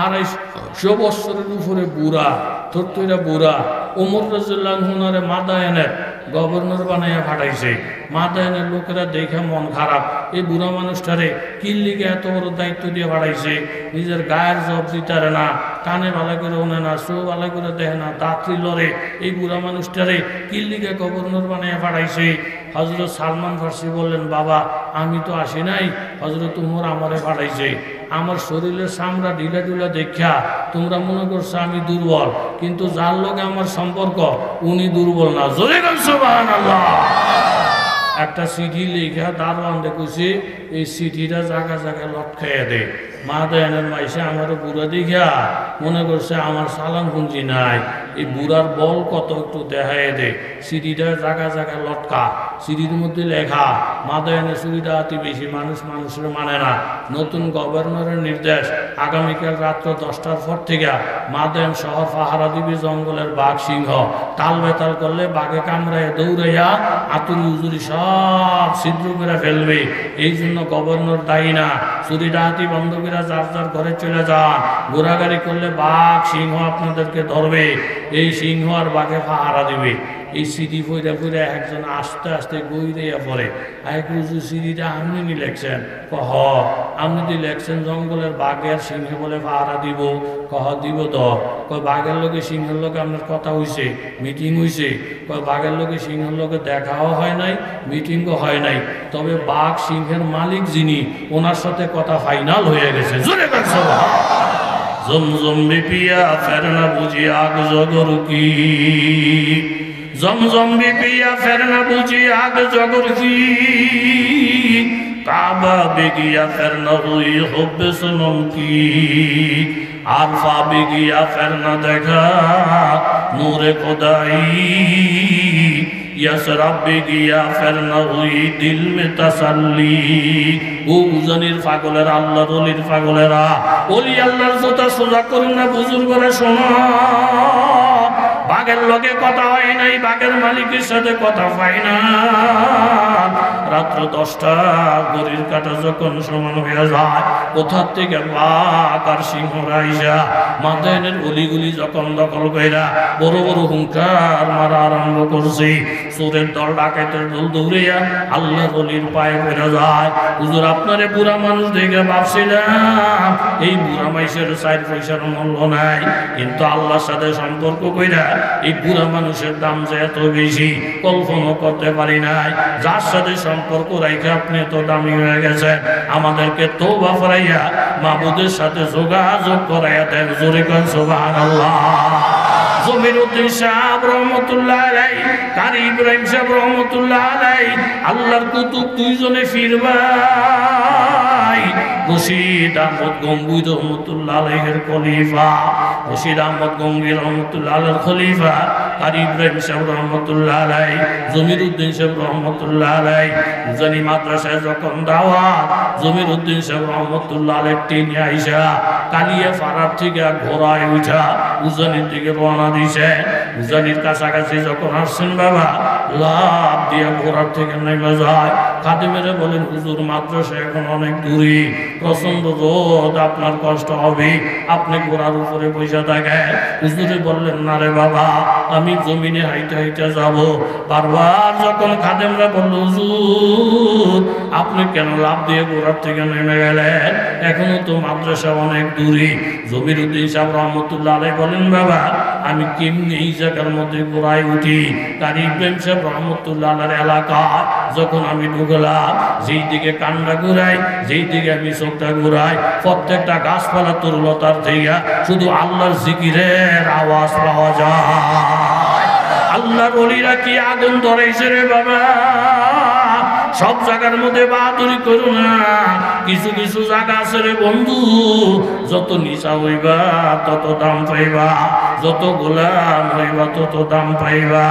250 বছরের উপরে বুড়া, থরথইরা বুড়া। ওমর রাদিয়াল্লাহু আনহু মাদায়েনের গভর্নর বানাইয়া পাঠাইছে। মাদায়েনের লোকেরা দেখে মন খারাপ, এই বুড়া মানুষটারে কিল্লিকে এত বড় দায়িত্ব দিয়ে পাঠাইছে, নিজের গায়ের জব দিতারে না, কানে ভালো করে ওনে না, চো ভালো করে দেখে না, দাঁতরি লড়ে, এই বুড়া মানুষটারে কিল্লিকে গভর্নর বানাইয়া পাঠাইছে। হযরত সালমান ফার্সি বললেন, বাবা আমি তো আসি নাই, হযরত উমর আমারে পাঠাইছে। আমার শরীরের চামড়া ঢিলা ঢিলা দেখা তোমরা মনে করছো আমি দুর্বল, কিন্তু যার লগে আমার সম্পর্ক উনি দুর্বল না। জোরে গান সুবহানাল্লাহ। একটা চিঠি লেখা দারোয়ান দেখছি, এই চিঠিটা জায়গা জায়গায় লটকাইয়া দে। মা দেয়ানের মাইসে আমারও বুড়া দেখা মনে করছে আমার সালাম পুঞ্জি নাই, এই বুড়ার বল কত একটু দেখায় দে। সিঁড়িটা জায়গা জায়গায় লটকা, সিঁড়ির মধ্যে লেখা, মা দেয়ানের চুরিটা অতি বেশি, মানুষ মানুষের মানে না। নতুন গভর্নরের নির্দেশ, আগামীকাল রাত্র 10টার পর থেকে মা দেয়ান শহর পাহারা দিবে জঙ্গলের বাঘ সিংহ। তাল বেতাল করলে বাঘে কামড়ায় দৌড়াইয়া আতুরি উজুরি সব ছিদ্র করে ফেলবে। এই জন্য গভর্নর দায়ী না। চুরি ডাহাতি বন্ধ করে যার যার ঘরে চলে যান। ঘোরাগাড়ি করলে বাঘ সিংহ আপনাদেরকে ধরবে, এই সিংহ আর বাঘে পাহারা দিবে। এই সিঁড়ি ফইরা ফইরা একজন আস্তে আস্তে গইরাইয়া পড়ে। এক রুজু সিঁড়িটা আপনি লেখছেন? কহ আপনি লেখছেন জঙ্গলের বাঘের সিংহ বলে পাহারা দিব? কহ দিব তো। কয় বাঘের লোকে সিংহের লোকে আপনার কথা হয়েছে, মিটিং হয়েছে? কয় বাঘের লোকে সিংহের লোকে দেখাও হয় নাই, মিটিংও হয় নাই, তবে বাঘ সিংহের মালিক যিনি ওনার সাথে কথা ফাইনাল হয়ে গেছে। জোরে কাছে জমজম বিপিয়া ফেরনা বুঝি আগ জগর কি, জমজম বিপিয়া ফেরনা বুঝি আগ জগর কি, কাবা বেগিয়া ফেরনা হুই হব্বে সনম কি, আরফা বেগিয়া ফেরনা দেখা নূরে খোদাই, ইয়াসরাব বেগিয়া ফেরনা হুই দিল মে তাসাল্লি। ও উজানির পাগলের, আল্লাহর ওলির পাগলেরা, ওলি আল্লাহর জোতা সোজা করুন না বুজুর্গরা শোনো। বাঘের লগে কথা হয় নাই, বাঘের মালিকের সাথে কথা হয় না। রাত্র 10টা ঘড়ির কাঁটা যখন সমান হয়ে যায়, কোথার থেকে বাঘ আর সিংহ রাইজা মাদায়েনের অলিগুলি যখন দখল কইরা বড় বড় হুঙ্কার মারা আরম্ভ করছে। চোরের দল ডাকাতের দল দৌড়িয়া আল্লাহর ওলির পায়ে পড়ে যায়। হুজুর আপনারে বুড়া মানুষ দেখে ভাবছিলাম এই বুড়া মাইসের 4 পয়সার মূল্য নাই, কিন্তু আল্লাহর সাথে সম্পর্ক কইরা এই বুড়া মানুষের দাম যে এত বেশি কল্পনা করতে পারি নাই। যার সাথে সম্পর্ক রাখে আপনি এত দামি হয়ে গেছেন, আমাদেরকে তওবা করাইয়া মাবুদের সাথে যোগাযোগ করাইয়া দেন। জোরে করেন সুবহানাল্লাহ। জমিরউদ্দিন সাহেব রহমতুল্লাহ আলাইহি, কারি ইব্রাহিম সাহেব রহমতুল্লাহ আলাইহি, আল্লাহর কুতুব দুইজনে ফিরবাই। রশিদ আহমদ গঙ্গুই রহমতুল্লাহ আলাইহির খলিফা, রশিদ আহমদ গঙ্গুই রহমতুল্লাহ আলাইহির খলিফা, কারি ইব্রাহিম সাহেব রহমতুল্লাহ আলাইহি, জমিরউদ্দিন সাহেব রহমতুল্লাহ আলাইহি। উজানি মাদ্রাসায় যখন দাওয়াত, জমিরউদ্দিন সাহেব রহমতুল্লাহ আলাইহি টেনে আইসা কালিয়া ফারার থেকে ঘোড়ায় উঠা উজানির দিকে রওনা দিছে। উজানির কাছাকাছি যখন আসছেন বাবা, লাভ দিয়া ঘোড়ার থেকে নেমে যায়। খাদেমেরে বলেন, হুজুর মাদ্রাসা এখন অনেক দূরে, প্রচন্ড রোদ, আপনার কষ্ট হবে, আপনি ঘোড়ার উপরে বসে থাকেন। হুজুরে বললেন, না রে বাবা, আমি জমিনে হাইটে হাইটে যাব। বারবার যখন খাদেমরা বলল, হুজুর আপনি কেন লাভ দিয়ে ঘোড়ার থেকে নেমে গেলেন, এখনো তো মাদ্রাসা অনেক দূরে। জমিরউদ্দিন সাহেব রহমতুল্লাহ আলাইহি বলেন, বাবা আমি কেমনি এই জায়গার মধ্যে ঘোড়ায় উঠি? কারি ইব্রাহিম সাহেব রহমতুল্লাহ আলাইহির এলাকায় যখন আমি ঢুকলাম, যেই দিকে কান্না ঘুরাই, যেই দিকে আমি চোখটা ঘুরাই, প্রত্যেকটা গাছপালা তরুলতার থেকে শুধু আল্লাহর জিকিরের আওয়াজ পাওয়া যায়। আল্লাহর ওলিরা কি আগুন ধরাইছে রে বাবা! সব জায়গার মধ্যে বাহাদুরি করো না, কিছু কিছু জায়গা আছে রে বন্ধু, যত নিশা হইবা তত দাম পাইবা, যত গোলাম হইবা তত দাম পাইবা।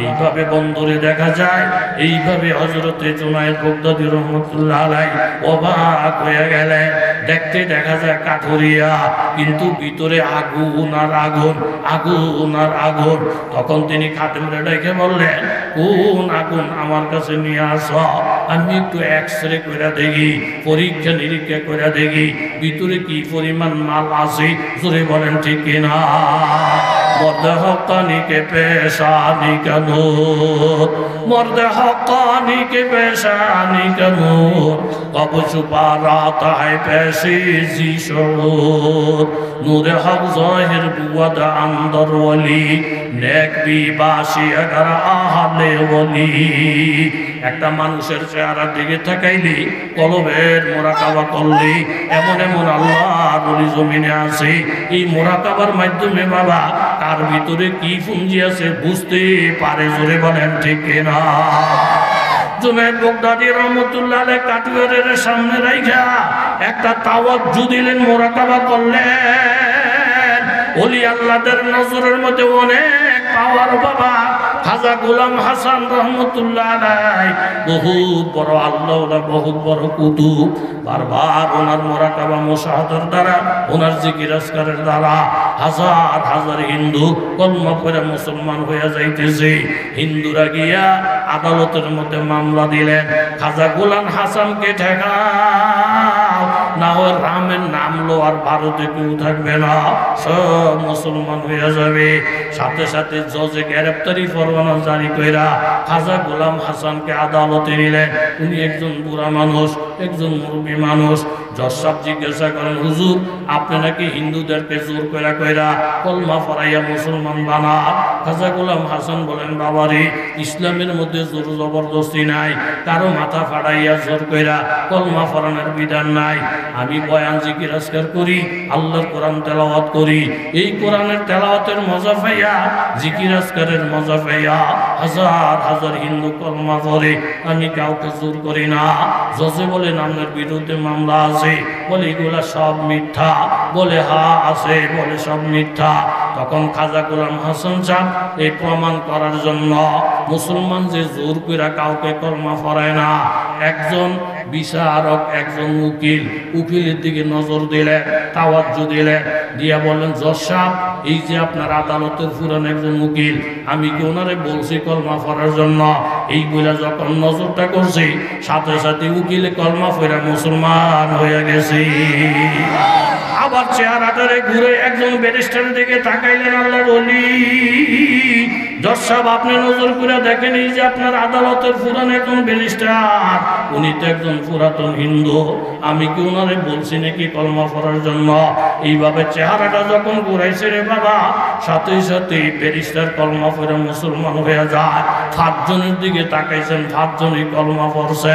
এইভাবে বন্ধুরে দেখা যায়। এইভাবে হযরতে জুনায়েদ বাগদাদী রহমতুল্লাহ আলাইহি অবাক হয়ে গেলেন। দেখতে দেখা যায় কাঠুরিয়া, কিন্তু ভিতরে আগুন আর আগুন, আগুন আর আগুন। তখন তিনি খাদেমরে ডেকে বললেন, কোন আগুন আমার কাছে নিয়ে আসো, আমি একটু এক্সরে করে দেখি, পরীক্ষা নিরীক্ষা করে দেখি ভিতরে কি পরিমাণ মাল আছে। জোরে বলেন ঠিক কিনা? मर्द हक्कानी के पेशानी का नूर, मर्द हक्कानी के पेशानी का नूर, कब छुपा रहता है पैसे जी शऊर, नूर हक ज़ाहिर बुअद अंदर वली, नेक भी बाशी अगर आहले वली। একটা মানুষের চেহারার দিকে তাকাইলি, কলবের মুরাকাবা করলি, এমন এমন আল্লাহর ওলি জমিনে আছে। এই মুরাকাবার মাধ্যমে বাবা কার ভিতরে কি পুঞ্জি আছে বুঝতে পারে। জোরে বলেন ঠিক কিনা? জুনায়েদ বাগদাদী রহমতুল্লাহ আলাইহি কাঠুয়ারের সামনে রাইখা একটা তাওয়াজ্জু দিলেন, মুরাকাবা করলেন। ওলি আল্লাহদের নজরের মধ্যে অনেক পাওয়ার বাবা। খাজা গোলাম হাসান রহমতুল্লাহ আলাইহি বহুত বড় আল্লাহ, বহুত বড় কুতুব। বারবার ওনার মুরাকাবা মুশাহাদার দ্বারা, ওনার জিকির আজকারের দ্বারা হাজার হাজার হিন্দু কলমা পড়ে মুসলমান হয়ে যাইতেছে। হিন্দুরা গিয়া আদালতের মধ্যে মামলা দিলেন, খাজা গোলাম হাসানকে ঠেকাও, না হয় রামের নাম লো আর ভারতে কেউ থাকবে না, সব মুসলমান হয়ে যাবে। সাথে সাথে জজে গ্রেফতারি পরোয়ানা জারি কইরা খাজা গোলাম হাসানকে আদালতে নিলেন। উনি একজন বুড়া মানুষ, একজন মুরব্বী মানুষ। জজ সাহেব জিজ্ঞাসা করেন, হুজুর আপনি নাকি হিন্দুদেরকে জোর কইরা কইরা কলমা পড়াইয়া মুসলমান বানান? খাজা গোলাম হাসান বলেন, বাবারে ইসলামের মধ্যে জোর জবরদস্তি নাই, কারো মাথা ফাড়াইয়া জোর কইরা কলমা পড়ানোর বিধান নাই। আমি বয়ান জিকির আজকার করি, আল্লাহর কোরআন তেলাওয়াত করি। এই কোরআনের তেলাওয়াতের মজা পাইয়া, জিকির আজকারের মজা পাইয়া হাজার হাজার হিন্দু কলমা পড়ে। আমি কাউকে জোর করি না। জজে বলেন, আপনার বিরুদ্ধে মামলা আছে। বলে এগুলা সব মিথ্যা। বলে হা আছে। বলে সব মিথ্যা। তখন খাজা গোলাম হাসান সাহেব এই প্রমাণ করার জন্য, মুসলমান যে জোর কইরা কাউকে কলমা পড়ায় না, একজন বিচারক, একজন উকিলের দিকে নজর দিলেন, তাওয়াজ্জু দিলেন, দিয়া বললেন, জজ সাহেব এই যে আপনার আদালতের পুরান একজন উকিল, আমি কি ওনারে বলছি কলমা পড়ার জন্য? এই বইলা যখন নজরটা করছি, সাথে সাথে উকিলে কলমা পড়া মুসলমান হয়ে গেছে। আবার চেহারাটারে ঘুরে একজন ব্যারিস্টারের দিকে তাকাইলেন, আল্লাহর ওলি জজ সাহেব আপনি নজর করে দেখেন, এই যে আপনার আদালতের পুরান একজন ব্যারিস্টার, উনি তো একজন পুরাতন হিন্দু, আমি কি ওনারে বলছি নাকি কলমা পড়ার জন্য? এইভাবে চেহারাটা যখন ঘুরাইছে রে বাবা, সাথে সাথে ব্যারিস্টার কলমা পড়ে মুসলমান হয়ে যায়। 5 জনের দিকে তাকাইছেন, 5 জনই কলমা পড়ছে।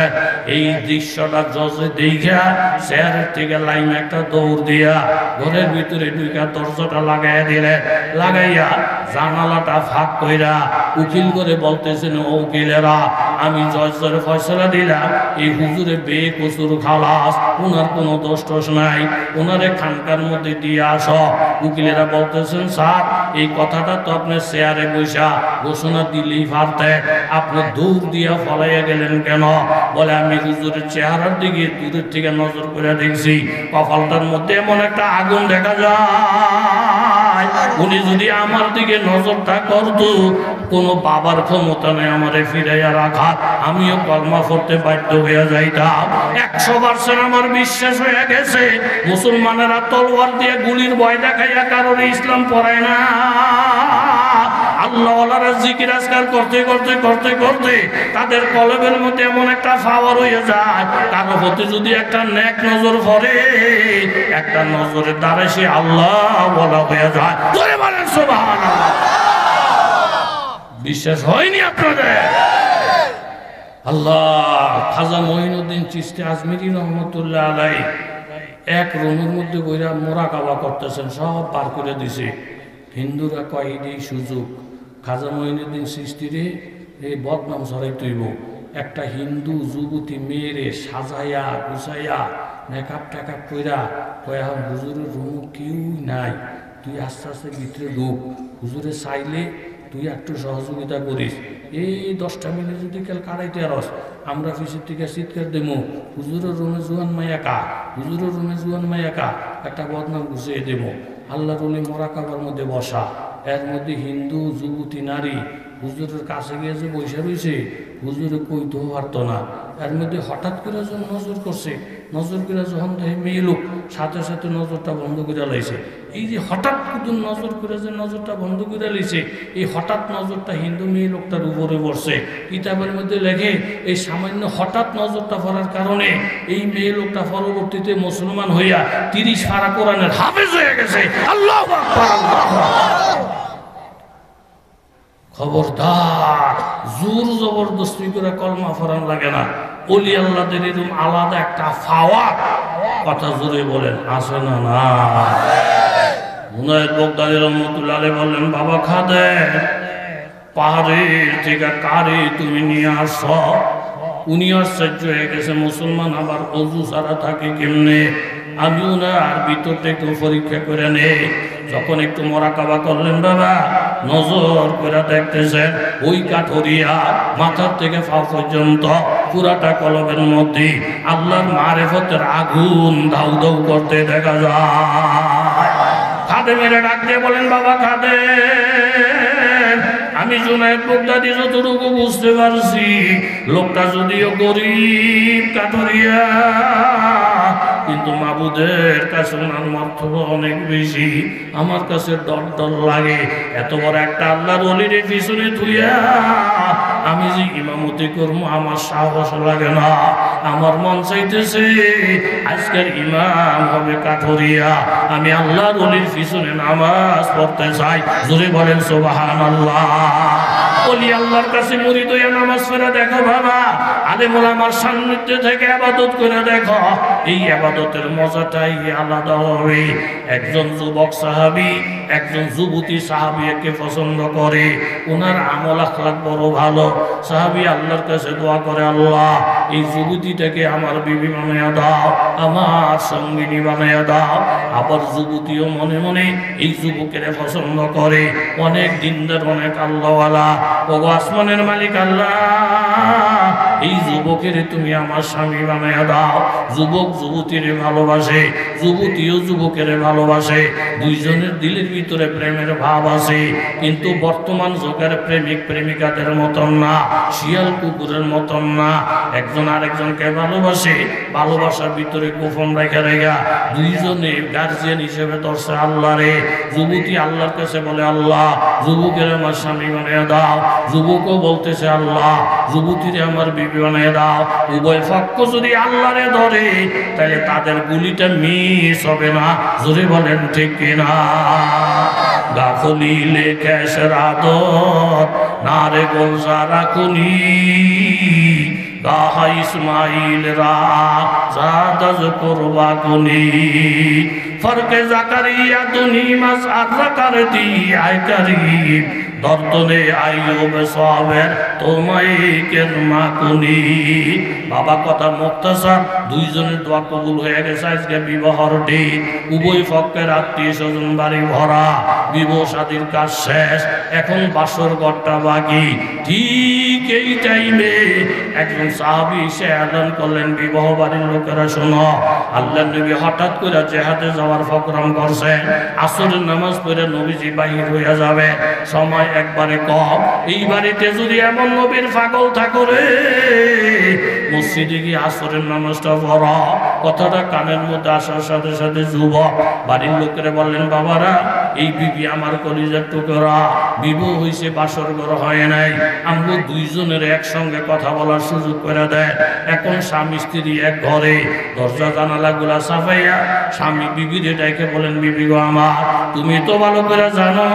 এই দৃশ্যটা জজে দেখা চেয়ারের থেকে লাইন একটা দৌড় দিয়া ঘরের ভিতরে ঢুকা দরজাটা লাগাইয়া দিলেন। লাগাইয়া জানালাটা ফাঁক কইরা উকিল করে বলতেছেন, ও উকিলেরা, আমি জজের ফয়সালা দিলাম, এই হুজুরে বেকসুর খালাস, ওনার কোনো দোষ টোষ নাই, ওনারে খানকার মধ্যে দিয়ে আসো। উকিলেরা বলতেছেন, স্যার এই কথাটা তো আপনি চেয়ারে বসা ঘোষণা দিলেই পারতেন, আপনি দৌড় দিয়া ফলাইয়া গেলেন কেন? বলে, আমি হুজুরের চেহারার দিকে দূরের থেকে নজর করে দেখছি, কপালটার মধ্যে এমন একটা আগুন দেখা যায়, উনি যদি আমার দিকে নজরটা করত, কোনো বাবার ক্ষমতা নেই আমারে ফিরাইয়া রাখা, আমিও কলমা পড়তে বাধ্য হয়ে যাইতাম। 100% আমার বিশ্বাস হয়ে গেছে, মুসলমানেরা তলোয়ার দিয়ে গুলির ভয় দেখাইয়া কারণে ইসলাম পড়ায় না। আল্লাহওয়ালারা জিকির আজকার করতে করতে করতে করতে তাদের কলবের মধ্যে এমন একটা পাওয়ার হয়ে যায়, কারো প্রতি যদি একটা নেক নজর পড়ে, একটা নজরের দ্বারা সে আল্লাহ বলা হয়ে যায়। জোরে বলেন সুবহানাল্লাহ। বিশ্বাস হয়নি আপনাদের? আল্লাহ, খাজা মঈনুদ্দিন চিশতি আজমিরি রহমতুল্লাহ আলাইহি এক রুমের মধ্যে বইরা মোরাকাবা করতেছেন, সব পার করে দিছে। হিন্দুরা কয় এই সুযোগ, খাজা মঈনুদ্দিন চিশতিরে এই বদনাম ছড়াই তুইব। একটা হিন্দু যুবতী মেয়েরে সাজাইয়া গুছাইয়া মেকআপ টেকআপ কইরা কয়, এখন হুজুরের রুম কেউ নাই, তুই আস্তে আস্তে ভিতরে ঢুক, হুজুরে চাইলে তুই একটু সহযোগিতা করিস। এই 10টা মিনিট যদি কাল কাটাইতে আরস, আমরা পিছের থেকে চিৎকার দেবো, হুজুরের রুমে জুয়ান মাইয়াকা, হুজুরের রুমে জুয়ান মাইয়াকা, একটা বদনাম গুছিয়ে দেবো। আল্লাহর ওলি মোরাকাবার মধ্যে বসা, এর মধ্যে হিন্দু যুবতী নারী হুজুরের কাছে গিয়ে যে বসে রয়েছে, হুজুরে কইতেও পারতো না। এর মধ্যে হঠাৎ করে যখন নজর করছে, নজর করে যখন দেখে মেয়ে লোক, সাথে সাথে নজরটা বন্ধ করে লাইছে। এই যে হঠাৎ কুতুন নজর করে যে নজরটা বন্ধ করে লাইছে, এই হঠাৎ নজরটা হিন্দু মেয়ে লোকটার উপরে পড়ছে। কিতাবের মধ্যে লেখে, এই সামান্য হঠাৎ নজরটা পড়ার কারণে এই মেয়ে লোকটা পরবর্তীতে মুসলমান হইয়া 30 পারা কোরআনের হাফেজ হয়ে গেছে। আল্লাহু আকবার, আল্লাহু আকবার। খবরদার, জোর জবরদস্তি করে কলমা পড়ান লাগে না। ওলি আল্লাহদের এরকম আলাদা একটা পাওয়ার, কথা জোরে বলেন, আছে না? না। মুনায়েত বগদাদী রহমতুল্লাহ আলাইহি বললেন, বাবা খাদেম, পাহাড়ের থেকে কারে তুমি নিয়ে আস? উনি আশ্চর্য হয়ে গেছে, মুসলমান আবার অজু ছাড়া থাকে কেমনে? আমি ওনার ভিতরটা একটু পরীক্ষা করে নেই। যখন একটু মোরাকাবা করলেন বাবা, নজর করে দেখতেছেন ওই কাঠরিয়া মাথার থেকে পা পর্যন্ত পুরাটা কলবের মধ্যে আল্লাহর মারিফতের আগুন দাউ দাউ করতে দেখা যায়। খাদেমেরা ডাক দিয়ে বলেন, বাবা খাদেম, আমি জুনায়েদ বগদাদী যতটুকু বুঝতে পারছি, লোকটা যদিও গরিব কাঠরিয়া, কিন্তু মাবুদের কাছে ওনার মর্তবা অনেক বেশি। আমার কাছে ডর ডর লাগে, এত বড় একটা আল্লাহর ওলির পিছনে ধুইয়া আমি যে ইমামতি করবো আমার সাহস লাগে না। আমার মন চাইতেছে আজকের ইমাম হবে কাঠরিয়া, আমি আল্লাহর ওলির পিছনে নামাজ পড়তে চাই। জোরে বলেন সুবহানাল্লাহ। ওলি আল্লাহর কাছে মুরিদ হইয়া নামাজ পড়া দেখো বাবা, আলেম ওলামার সান্নিধ্যে থেকে ইবাদত করে দেখো, এই ইবাদতের মজাটাই আলাদা হবে। একজন যুবক সাহাবী একজন যুবতী সাহাবীকে পছন্দ করে, ওনার আমল আখলাক বড় ভালো। সাহাবী আল্লাহর কাছে দোয়া করে, আল্লাহ এই যুবতীটাকে আমার বিবি বানাইয়া দাও, আমার সঙ্গিনী বানাইয়া দাও। আবার যুবতীও মনে মনে এই যুবকের পছন্দ করে, অনেক দিনদার, অনেক আল্লাহওয়ালা। ও আসমানের মালিক আল্লাহ, এই যুবকের তুমি আমার স্বামী বানাইয়া দাও। যুবক যুবতীর ভালোবাসে, যুবতীও যুবকের ভালোবাসে, দুইজনের দিলের ভিতরে প্রেমের ভাব আছে। কিন্তু বর্তমান যুগের প্রেমিক প্রেমিকাদের মতন না, শিয়াল কুকুরের মতন না। একজন আরেকজনকে ভালোবাসে, ভালোবাসার ভিতরে গোপন রেখা রেখা দুইজনে গার্জিয়ান হিসেবে ধরছে আল্লাহরে। যুবতী আল্লাহর কাছে বলে আল্লাহ যুবকের আমার স্বামী বানিয়ে দাও, যুবকও বলতেছে আল্লাহ যুবতীরে আমার বিবি বানিয়ে দাও। উভয় পক্ষ যদি আল্লাহরে ধরে তাহলে তাদের গুলিটা মিস হবে না। জোরে বলেন ঠিক কিনা? গাফলিলে কেশর আদর নারে গোলজারা কুনি গাহা ইসমাইল রা জাদাজ করবা কুনি ফরকে জাকারিয়া দুনি মাস আরকার দি আয় করিম দর্দনে আইয়ুব সাবের তোমায় কেরমা কুনি। বাবা কথা মুক্তাসার, দুইজনের দোয়া কবুল হয়ে গেছে। আজকে বিবাহর দিন, উভয় পক্ষের আত্মীয় স্বজন বাড়ি ভরা, বিবাহ শাদীর কাজ শেষ, এখন বাসর ঘরটা বাকি। ঠিক এই টাইমে একজন সাহাবী এসে এলান করলেন, বিবাহ বাড়ির লোকেরা শোনো, আল্লাহ নবী হঠাৎ করে জেহাদে যাওয়ার প্রোগ্রাম করছেন। আসরের নামাজ পড়ে নবীজি বাহির হয়ে যাবে, সময় একবারে কম। এই বাড়িতে যদি এমন নবীর পাগল থাকো রে, মসজিদে গিয়ে আসরের নামাজটা পড়। কথাটা কানের মধ্যে আসার সাথে সাথে যুবক বাড়ির লোকেরা বললেন, বাবারা এই বিবি আমার কলিজার টুকরা, বিবাহ হয়েছে বাসর ঘর হয় নাই, আমরা দুইজনের একসঙ্গে কথা বলার সুযোগ করে দেয়। এখন স্বামী স্ত্রী এক ঘরে, দরজা জানালা গুলা সাফাইয়া স্বামী বিবিরে ডাইকে বলেন, বিবি গো আমার, তুমি তো ভালো করে জানো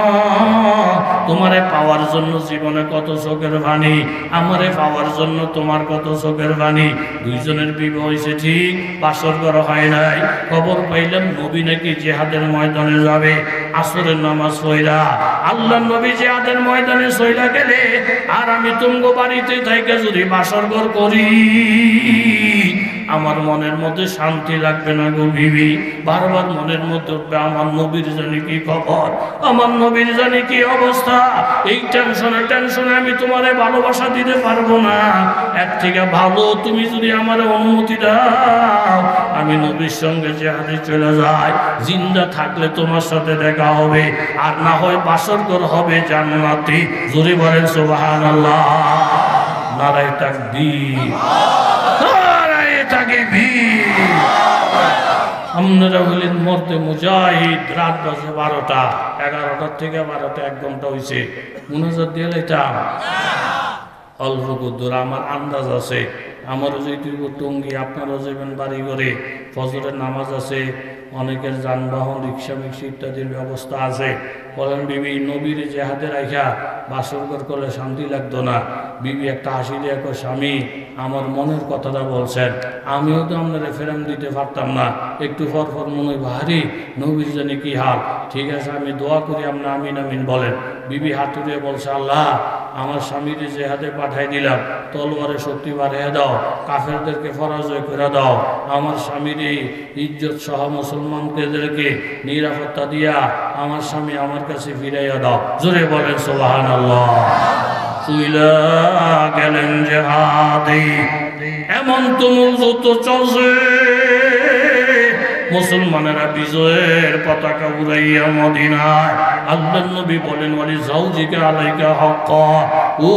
তোমারে পাওয়ার জন্য জীবনে কত চোখের বাণী, আমারে পাওয়ার জন্য তোমার কত চোখের বাণী। দুইজনের বিবাহ হয়েছে ঠিক, বাসর ঘর হয় নাই। খবর পাইলাম নবী নাকি জিহাদের ময়দানে যাবে। আসরের নামাজ পড়া আল্লাহ নবী জিহাদের ময়দানে চইলা গেলে আর আমি তুঙ্গ বাড়িতে থেকে যদি বাসর ঘর করি, আমার মনের মধ্যে শান্তি লাগবে না গো বিবি। বারবার মনের মধ্যে উঠবে, আমার নবীর জানি কি খবর, আমার নবীর জানি কি অবস্থা। এই টেনশনে আমি তোমারে ভালোবাসা দিতে পারবো না। এর থেকে ভালো তুমি যদি আমার অনুমতি দাও, আমি নবীর সঙ্গে জিহাদে চলে যাই। জিন্দা থাকলে তোমার সাথে দেখা হবে, আর না হয় বাসর ঘর হবে জান্নাতে। জোরে বলেন সুবহানাল্লাহ, নারায়ে তাকবীর, আপনারা হলেন মর্দে মুজাহিদ। রাত বাজে 12টা, 11টার থেকে 12টা 1 ঘন্টা হয়েছে। মুনাজাত দিয়ে লাইতাম অল্প দূর, আমার আন্দাজ আছে। আমারও যেটুকু টঙ্গি, আপনারাও যাবেন বাড়ি ঘরে, ফজরের নামাজ আছে, অনেকের যানবাহন রিক্সা মিক্সি ইত্যাদির ব্যবস্থা আছে। বলেন বিবি নবীর জেহাদে রাখা বাসর ঘর করলে শান্তি লাগতো না? বিবি একটা হাসি দিয়ে কয়, স্বামী আমার মনের কথাটা বলছেন, আমিও তো আপনারা ফেরাম দিতে পারতাম না। একটু পর পর মনে হয় ভারী নবীর জানি কি হাল। ঠিক আছে আমি দোয়া করি, আপনি আমিন আমিন বলেন। বিবি হাতুড়ে বলছে, আল্লাহ আমার স্বামীর জেহাদে পাঠাই দিলাম, তলোয়ারে শক্তি বাড়িয়ে দাও, কাফেরদেরকে পরাজয় করে দাও, আমার স্বামীর এই ইজ্জত সহ মুসলমানদেরকে নিরাপত্তা দিয়া আমার স্বামী আমার কাছে ফিরাইয়া দাও। জোরে বলেন সুবহানাল্লাহ। চুইলা গেলেন জেহাদে, এমন তুমুল যুদ্ধ চলছে, মুসলমানেরা বিজয়ের পতাকা উড়াইয়া মদিনায়। আল্লাহর নবী বলেন, ওয়ালি যাওজিকা আলাইকা হক, ও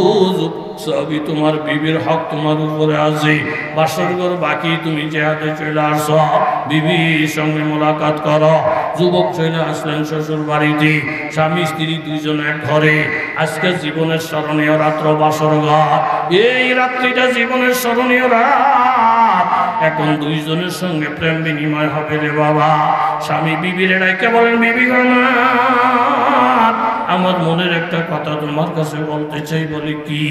সবই তোমার বিবির হক তোমার উপরে আছে। বাসর ঘর বাকি, তুমি জিহাদে চলে আসো, বিবির সঙ্গে মোলাকাত করো। যুবক চলে আসলেন শ্বশুর বাড়িতে, স্বামী স্ত্রী দুইজন এক ঘরে। আজকে জীবনের স্মরণীয় রাত্র বাসর ঘর, এই রাত্রিটা জীবনের স্মরণীয় রাত। এখন দুইজনের সঙ্গে প্রেম বিনিময় হবে রে বাবা। স্বামী বিবির ডাইকে বলেন, বিবি গো আমার মনের একটা কথা তোমার কাছে বলতে চাই। বলে কি?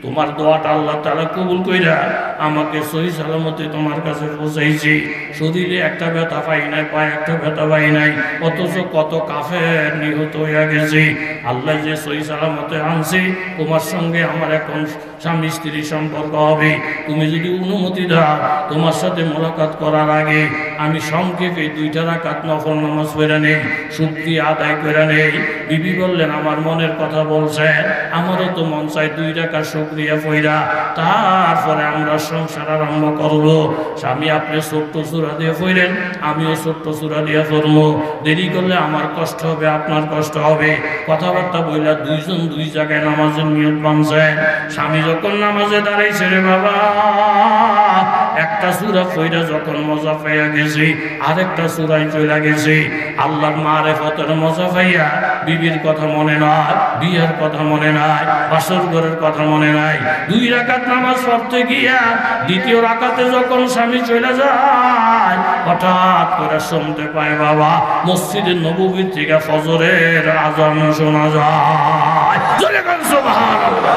তোমার দোয়াটা আল্লাহ তাআলা কবুল কইরা আমাকে সহি সালামতে তোমার কাছে পৌঁছাইছি। শরীরে একটা ব্যথা পাই নাই, পায়ে একটা ব্যথা পাই নাই, অথচ কত কাফের নিহত হয়ে গেছে। আল্লাহ যে সহি সালামতে আনছি, তোমার সঙ্গে আমার এখন স্বামী স্ত্রী সম্পর্ক হবে। তুমি যদি অনুমতি দাও, তোমার সাথে মোলাকাত করার আগে আমি সংক্ষেপে 2টা রাকাত নফল নামাজ পড়ে নেই, শুকরিয়া আদায় করে নেই। বিবি বললেন, আমার মনের কথা বলছে, আমারও তো মন চাই 2 রাকাত শুকরিয়া পড়া তারপরে আমরা সংসার আরম্ভ করব। স্বামী আপনি ছোট্ট সূরা দিয়ে পড়েন, আমিও ছোট্ট সূরা দিয়ে পড়বো। দেরি করলে আমার কষ্ট হবে, আপনার কষ্ট হবে। কথাবার্তা বইলা 2 জন 2 জায়গায় নামাজের নিয়ত বানছে। স্বামী যখন নামাজে দাঁড়াইছে রে বাবা, একটা সূরা পড়া যখন মজা পাইয়া গেছি, আরেকটা সূরায় চলে গেছি। আল্লাহর মারেফতের মজা পাইয়া বিবির কথা মনে নাই, বিয়ের কথা মনে নাই, বাসর ঘরের কথা মনে নাই। 2 রাকাত নামাজ পড়তে গিয়া 2য় রাকাতে যখন স্বামী চলে যায়, হঠাৎ করে শুনতে পায় বাবা মসজিদের নববীর থেকে ফজরের আজান শোনা যায়। জোরে বল সুবহানাল্লাহ।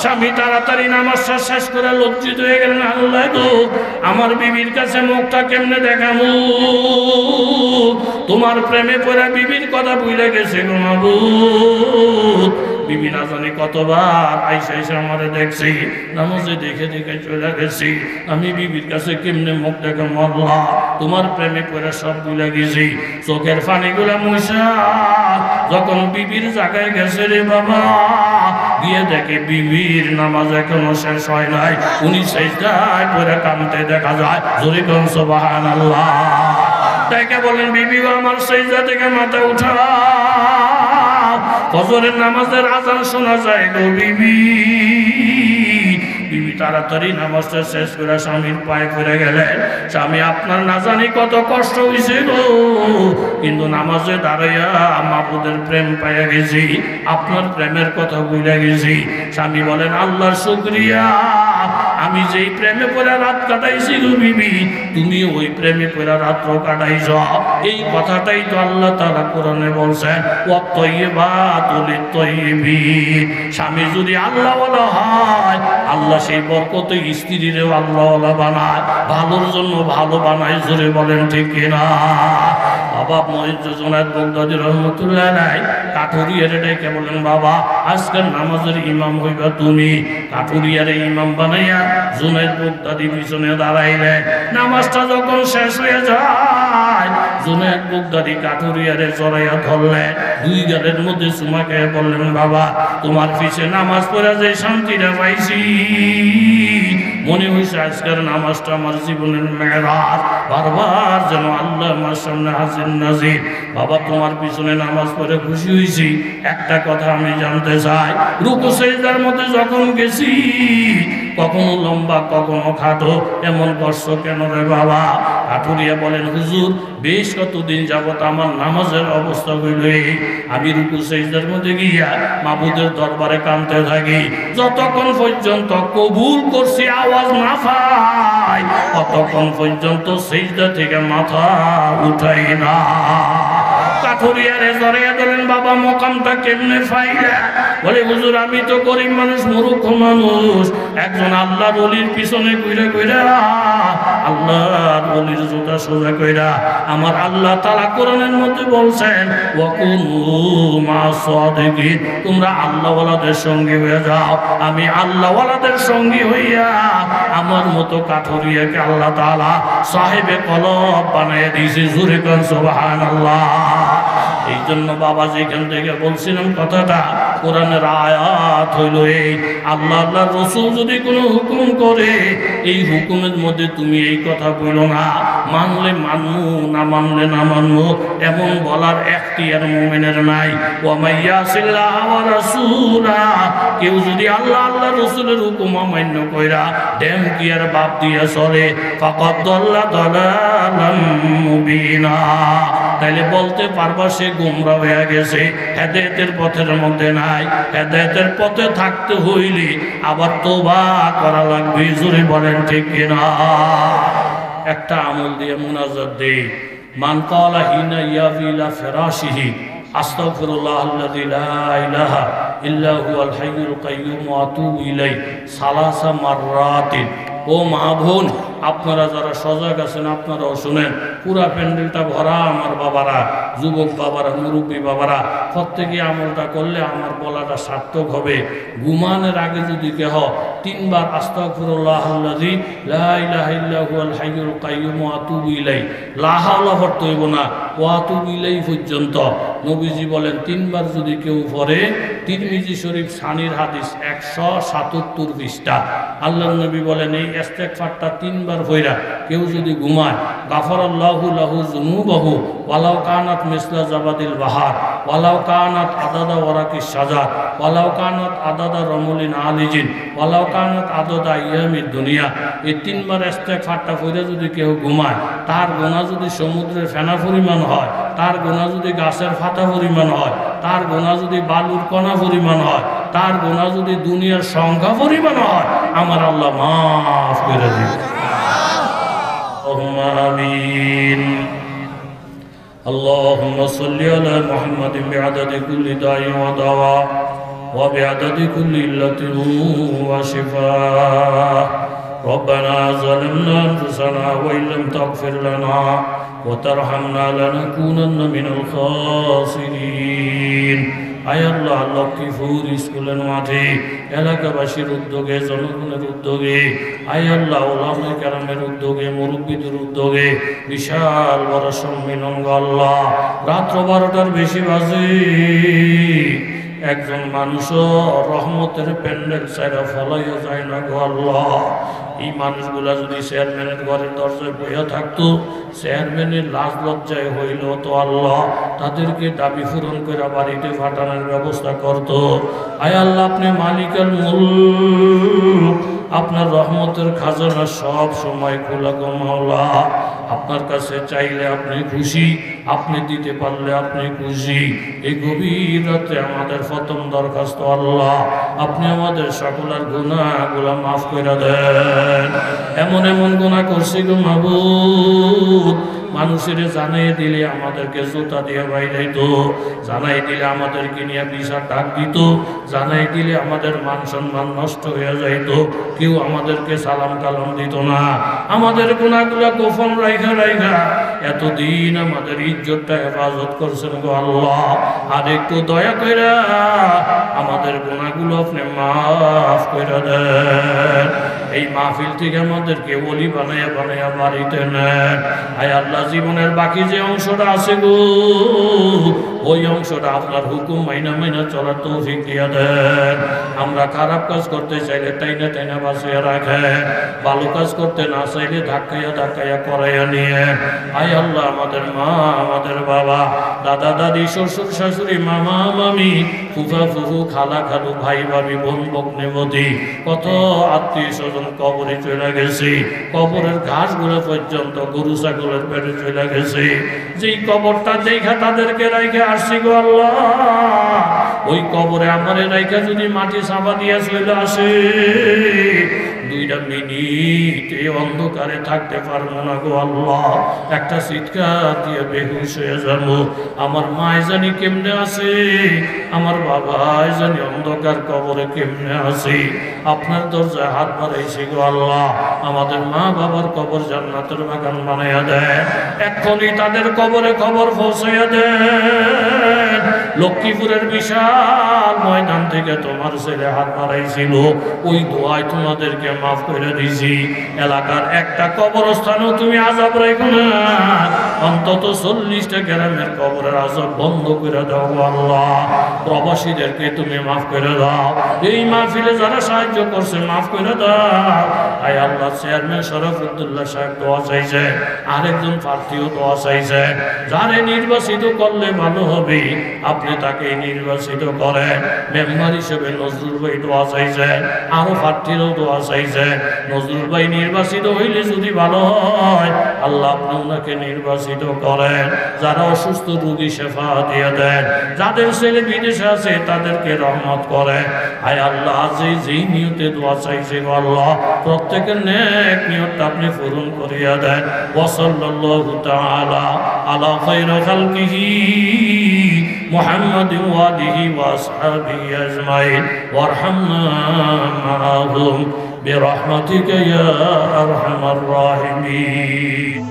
স্বামী তাড়াতাড়ি নামাজটা শেষ করে লজ্জিত হয়ে গেলেন, আল্লাহ গো, আমার বিবির কাছে মুখটা কেমনে দেখাবো? তোমার প্রেমে পড়া বিবির কথা ভুলে গেছে গো মাবুদ। বিবি না জানি কতবার আইসা আইসা আমারে দেখছি, নামাজে দেখে দেখে চলে গেছি। আমি বিবির কাছে কেমনে মুখ দেখে মরলা, তোমার প্রেমে পড়ে সব ভুলে গেছি। চোখের পানিগুলা মুছা যখন বিবির জায়গায় গেছে রে বাবা, গিয়ে দেখে বিবির নামাজ এখনো শেষ হয় নাই, উনি সেজদায় পড়ে কাঁদতে দেখা যায়। জোরে কোন সুবহানাল্লাহ। তাকে বলেন, বিবি আমার সেজদা থেকে মাথা উঠা, ফজরের নামাজের আজান শোনা যায় গো বিবি। বিবি তাড়াতাড়ি নামাজটা শেষ করে স্বামীর পায়ে পড়ে গেলেন। স্বামী আপনার না জানি কত কষ্ট হয়েছে গো, কিন্তু নামাজে দাঁড়াইয়া মাবুদের প্রেম পাইয়া গেছি, আপনার প্রেমের কথা ভুলে গেছি। স্বামী বলেন, আল্লাহর শুকরিয়া, আমি যেই প্রেমে পড়ে রাত কাটাইছি গো বিবি, তুমি ওই প্রেমে পড়ে রাত্র কাটাইছ। এই কথাটাই তো আল্লাহ তাআলা কোরআনে বলছেন, ওয়াত-তাইয়্যিবাতু লিত-তাইয়্যিবিন। স্বামী যদি আল্লাহওয়ালা হয়, আল্লাহ সেই বরকতে স্ত্রীরেও আল্লাহওয়ালা বানায়, ভালোর জন্য ভালো বানায়। জোরে বলেন ঠিক কিনা? বাবা মহিউদ্দিন জুনায়েদ বাগদাদী রহমতুল্লাহ আলাইহি কাঠুরিয়ারে ডেকে বলেন, বাবা আজকের নামাজের ইমাম হইবা তুমি। কাঠুরিয়ারে ইমাম বানাইয়া জুনায়েদ বাগদাদী পিছনে দাঁড়াইলেন। নামাজটা যখন শেষ হয়ে যায়, জুনায়েদ বাগদাদী কাঠুরিয়ারে জড়াইয়া ধরলেন, 2 গালের মধ্যে চুমা খেয়ে বললেন, বাবা তোমার পিছে নামাজ পড়া যে শান্তিটা পাইছি, মনে হয়েছে আজকের নামাজটা আমার জীবনের মেরাজ। বারবার যেন আল্লাহ আমার সামনে হাজির নাজির। বাবা তোমার পিছনে নামাজ পড়ে খুশি হয়েছি, একটা কথা আমি জানতে চাই, রুকু সিজদার মধ্যে যখন গেছি, কখনো লম্বা কখনো খাটো, এমন কষ্ট কেন রে বাবা? কাঠুরিয়া বলেন, হুজুর বেশ কতদিন যাবত আমার নামাজের অবস্থা হইল, আমি রুকু সিজদার মধ্যে গিয়া মাবুদের দরবারে কাঁদতে থাকি, যতক্ষণ পর্যন্ত কবুল করছি আওয়াজ না পাই, ততক্ষণ পর্যন্ত সিজদা থেকে মাথা উঠাই না। কাঠুরিয়ারে জড়াইয়া দিলেন, বাবা মকামটা কেমনে পাইলা? বলে, হুজুর আমি তো গরিব মানুষ, মূর্খ মানুষ, একজন আল্লাহর ওলির পিছনে ঘুরে ঘুরে আল্লাহর ওলির জুতা সোজা কইরা আমার আল্লাহ তাআলা কোরআনের মধ্যে বলছেন, ওয়াকুনু মা'আস-সাদিকিন, তোমরা আল্লাহওয়ালাদের সঙ্গী হয়ে যাও। আমি আল্লাহওয়ালাদের সঙ্গী হইয়া আমার মতো কাঠুরিয়াকে আল্লাহ তাআলা সাহেবে কলব বানাইয়া দিয়েছে। জোরে কোন সুবহানাল্লাহ। এই জন্য বাবা যেখান থেকে বলছিলাম কথাটা, কোরআনের আয়াত হইল এই, আল্লাহ আল্লাহর রাসূল যদি কোনো হুকুম করে, এই হুকুমের মধ্যে তুমি এই কথা বলো না, মানলে মানমু, না মানলে না মানমু, এমন বলার এখতিয়ার মুমিনের নাই। ওয়া মাইয়াসিল্লাহ ওয়া রাসূলা, কেউ যদি আল্লাহ আল্লাহর রাসূলের হুকুম অমান্য কইরা ড্যাম কিয়ার বাপ দিয়া চলে, ফাকাদ দাল্লা দালালাম মুবিনা, তাইলে বলতে পারবা সে গোমরা হয়ে গেছে, হেদায়েতের পথের মধ্যে নাই। হেদায়েতের পথে থাকতে হইলে আবার তওবা করা লাগবে। জোরে বলেন ঠিক কিনা? একটা আমল দিয়ে মুনাজাত দেই, মান ক্বালা হিনা ইয়াবি ইলা ফিরাশিহি আস্তাগফিরুল্লাহাল্লাযী লা ইলাহা ইল্লা হুয়াল হাইয়ুল কাইয়্যুম ওয়া আতুবু ইলাইহি সালাসা মাররাতিন, ও মা বোন, আপনারা যারা সজাগ আছেন আপনারাও শুনেন, পুরা প্যান্ডেলটা ভরা আমার বাবারা, যুবক বাবারা, মুরব্বী বাবারা, প্রত্যেকে আমলটা করলে আমার বলাটা সার্থক হবে। ঘুমানোর আগে যদি কেহ 3 বার আস্তাগফিরুল্লাহাল্লাযী লা ইলাহা ইল্লা হুয়াল হাইয়ুল কাইয়্যুম ওয়া আতুবু ইলাইহি, লা হাওলা পড়তে হইব না, ওয়া আতুবু ইলাইহি পর্যন্ত নবীজি বলেন 3 বার যদি কেউ পড়ে, তিরমিজি শরীফ সানির হাদিস 177 পৃষ্ঠা, আল্লাহর নবী বলেন এই ইস্তেগফারটা 3 বার পড়া কেউ যদি ঘুমায়, গাফারাল্লাহু লাহু যুনুবাহু ওয়ালাউ কানাত মিসলা জাবাদিল বাহার ওয়ালাউ কানাত আদাদা ওয়ারাকিস শাজার ওয়ালাউ কানাত আদাদা রমলিন আলিজিন ওয়ালাউ কানাত আদাদা ইয়ামিদ দুনিয়া। এই 3 বার ইস্তেগফারটা পড়ে যদি কেউ ঘুমায়, তার গুনাহ যদি সমুদ্রের ফেনা পরিমাণ হয়, তার গুনাহ যদি গাছের পাতা পরিমাণ হয়, তার গুনাহ যদি বালুর কণা পরিমাণ হয়, তার গুনাহ যদি দুনিয়ার সংখ্যা পরিমাণ হয়, আমার আল্লাহ মাফ করে দিবেন। আমিন। اللهم صل على محمد بعدد كل داء ودواء وبعدد كل علة وشفاء. ربنا ظلمنا أنفسنا وإن لم تغفر لنا وترحمنا لنكونن من الخاسرين. আয় আল্লাহ, লক্ষ্মীপুর স্কুলের মাঠে এলাকাবাসীর উদ্যোগে, জনগণের উদ্যোগে, আয় আল্লাহ ওলামায়ে কেরামের উদ্যোগে, মুরব্বীদের উদ্যোগে বিশাল বড় সম্মেলন গো আল্লাহ। রাত্র 12টার বেশি বাজে, একজন মানুষও রহমতের প্যান্ডেল ছাড়া ফলাইয়া যায় না গো আল্লাহ। এই মানুষগুলা যদি চেয়ারম্যানের ঘরের দরজায় বইয়া থাকতো, চেয়ারম্যানের লাজ লজ্জায় হইল তো আল্লাহ তাদেরকে দাবি পূরণ করে বাড়িতে পাঠানোর ব্যবস্থা করত। আয় আল্লাহ, আপনি মালিকাল মুলক, আপনার রহমতের খাজানা সব সময় খোলা গো মাওলা। আপনার কাছে চাইলে আপনি খুশি, আপনি দিতে পারলে আপনি খুশি। এই গভীর রাতে আমাদের প্রথম দরখাস্ত আল্লাহ, আপনি আমাদের সকলের গুনাহগুলো মাফ করে দেন। এমন এমন গুনাহ করছি গো মাবুদ, মানুষের জানাই দিলে আমাদেরকে জুতা দিয়ে বাইরাইত, জানাই দিলে আমাদেরকে নিয়ে বিচার ডাক দিত, জানাই দিলে আমাদের মান সম্মান নষ্ট হয়ে যাইত, কেউ আমাদেরকে সালাম কালাম দিত না। আমাদের গুনাহগুলো গোপন রাইখা রাইখা এতদিন আমাদের ইজ্জতটা হেফাজত করছেন গো আল্লাহ। আর একটু দয়া কইরা আমাদের গুনাহগুলো আপনি মাফ করে দেন। এই মাহফিল থেকে আমাদেরকে ওলি বানাইয়া বানাইয়া বাড়িতে নেন। আয় আল্লাহ, জীবনের বাকি যে অংশটা আছে গো, ওই অংশটা আপনার হুকুম মাইনা মাইনা চলার তৌফিক দিয়া দেন। আমরা খারাপ কাজ করতে চাইলে টাইনা টাইনা বাঁচিয়ে রাখেন, ভালো কাজ করতে না চাইলে ধাক্কাইয়া ধাক্কাইয়া করাইয়া নিয়ে। আয় আল্লাহ, আমাদের মা, আমাদের বাবা, দাদা দাদি, শ্বশুর শাশুড়ি, মামা মামি, ফুফা ফুফু, খালা খালু, ভাই ভাবি, বোন বকনে বদি, কত আত্মীয় স্বজন কবরে চলে গেছে। কবরের ঘাসগুলো পর্যন্ত গরু ছাগলের পেটে চলে গেছে। যেই কবরটা দেখা তাদেরকে রাইখে আসছি গো আল্লাহ, ওই কবরে আমারে রাইখা যদি মাটি চাপা দিয়া চলে আসে, 2টা মিনিট এই অন্ধকারে থাকতে পারবো না গো আল্লাহ। একটা চিৎকার দিয়ে বেহুশ হয়ে যাবো। আমার মায় জানি কেমনে আছে, আমার বাবাই জানি অন্ধকার কবরে কেমনে আছে। আপনার দরজায় হাত বাড়াইছি গো আল্লাহ, আমাদের মা বাবার কবর জান্নাতের বাগান বানাইয়া দেন। এক্ষুনি তাদের কবরে খবর পৌঁছাইয়া দেন। লক্ষ্মীপুরের বিশাল ময়দান থেকে তোমার ছেলে হাত বাড়াইছিল, ওই দোয়ায় তোমাদেরকে মাফ করে দিছি। এলাকার একটা কবরস্থানও তুমি আযাব রাখো না, অন্তত 40টা গ্রামের কবরের আযাব বন্ধ করে দাও আল্লাহ। প্রবাসীদেরকে তুমি মাফ করে দাও। এই মাহফিলে যারা সাহায্য করছে মাফ করে দাও। আয় আল্লাহ, চেয়ারম্যান শরফুদ্দৌলা সাহেব দোয়া চাইছে, আরেকজন প্রার্থীও দোয়া চাইছে। যারে নির্বাচিত করলে ভালো হবে আপনি তাকে নির্বাচিত করেন। মেম্বার হিসেবে নজরুল ভাই দোয়া চাইছে, আরো প্রার্থীরাও দোয়া চাইছে। নজরুল ভাই নির্বাচিত হইলে যদি ভালো হয়, আল্লাহ আপনি ওনাকে নির্বাচিত করেন। যারা অসুস্থ রোগী শেফা দিয়ে দেন, যাদের ছেলে বিদেশে আছে তাদেরকে রহমত করেন। আয় আল্লাহ, যেই নিয়তে দোয়া চাইছে গো আল্লাহ, প্রত্যেকের নেক নিয়তটা আপনি পূরণ করিয়া দেন। ওয়া সাল্লাল্লাহু তাআলা আলা খায়রি খালকিহি মুহাম্মাদিন ওয়া আলিহি ওয়া আসহাবিহি আজমাইন ওয়ারহামনা মাআহুম برحمتك يا أرحم الراحمين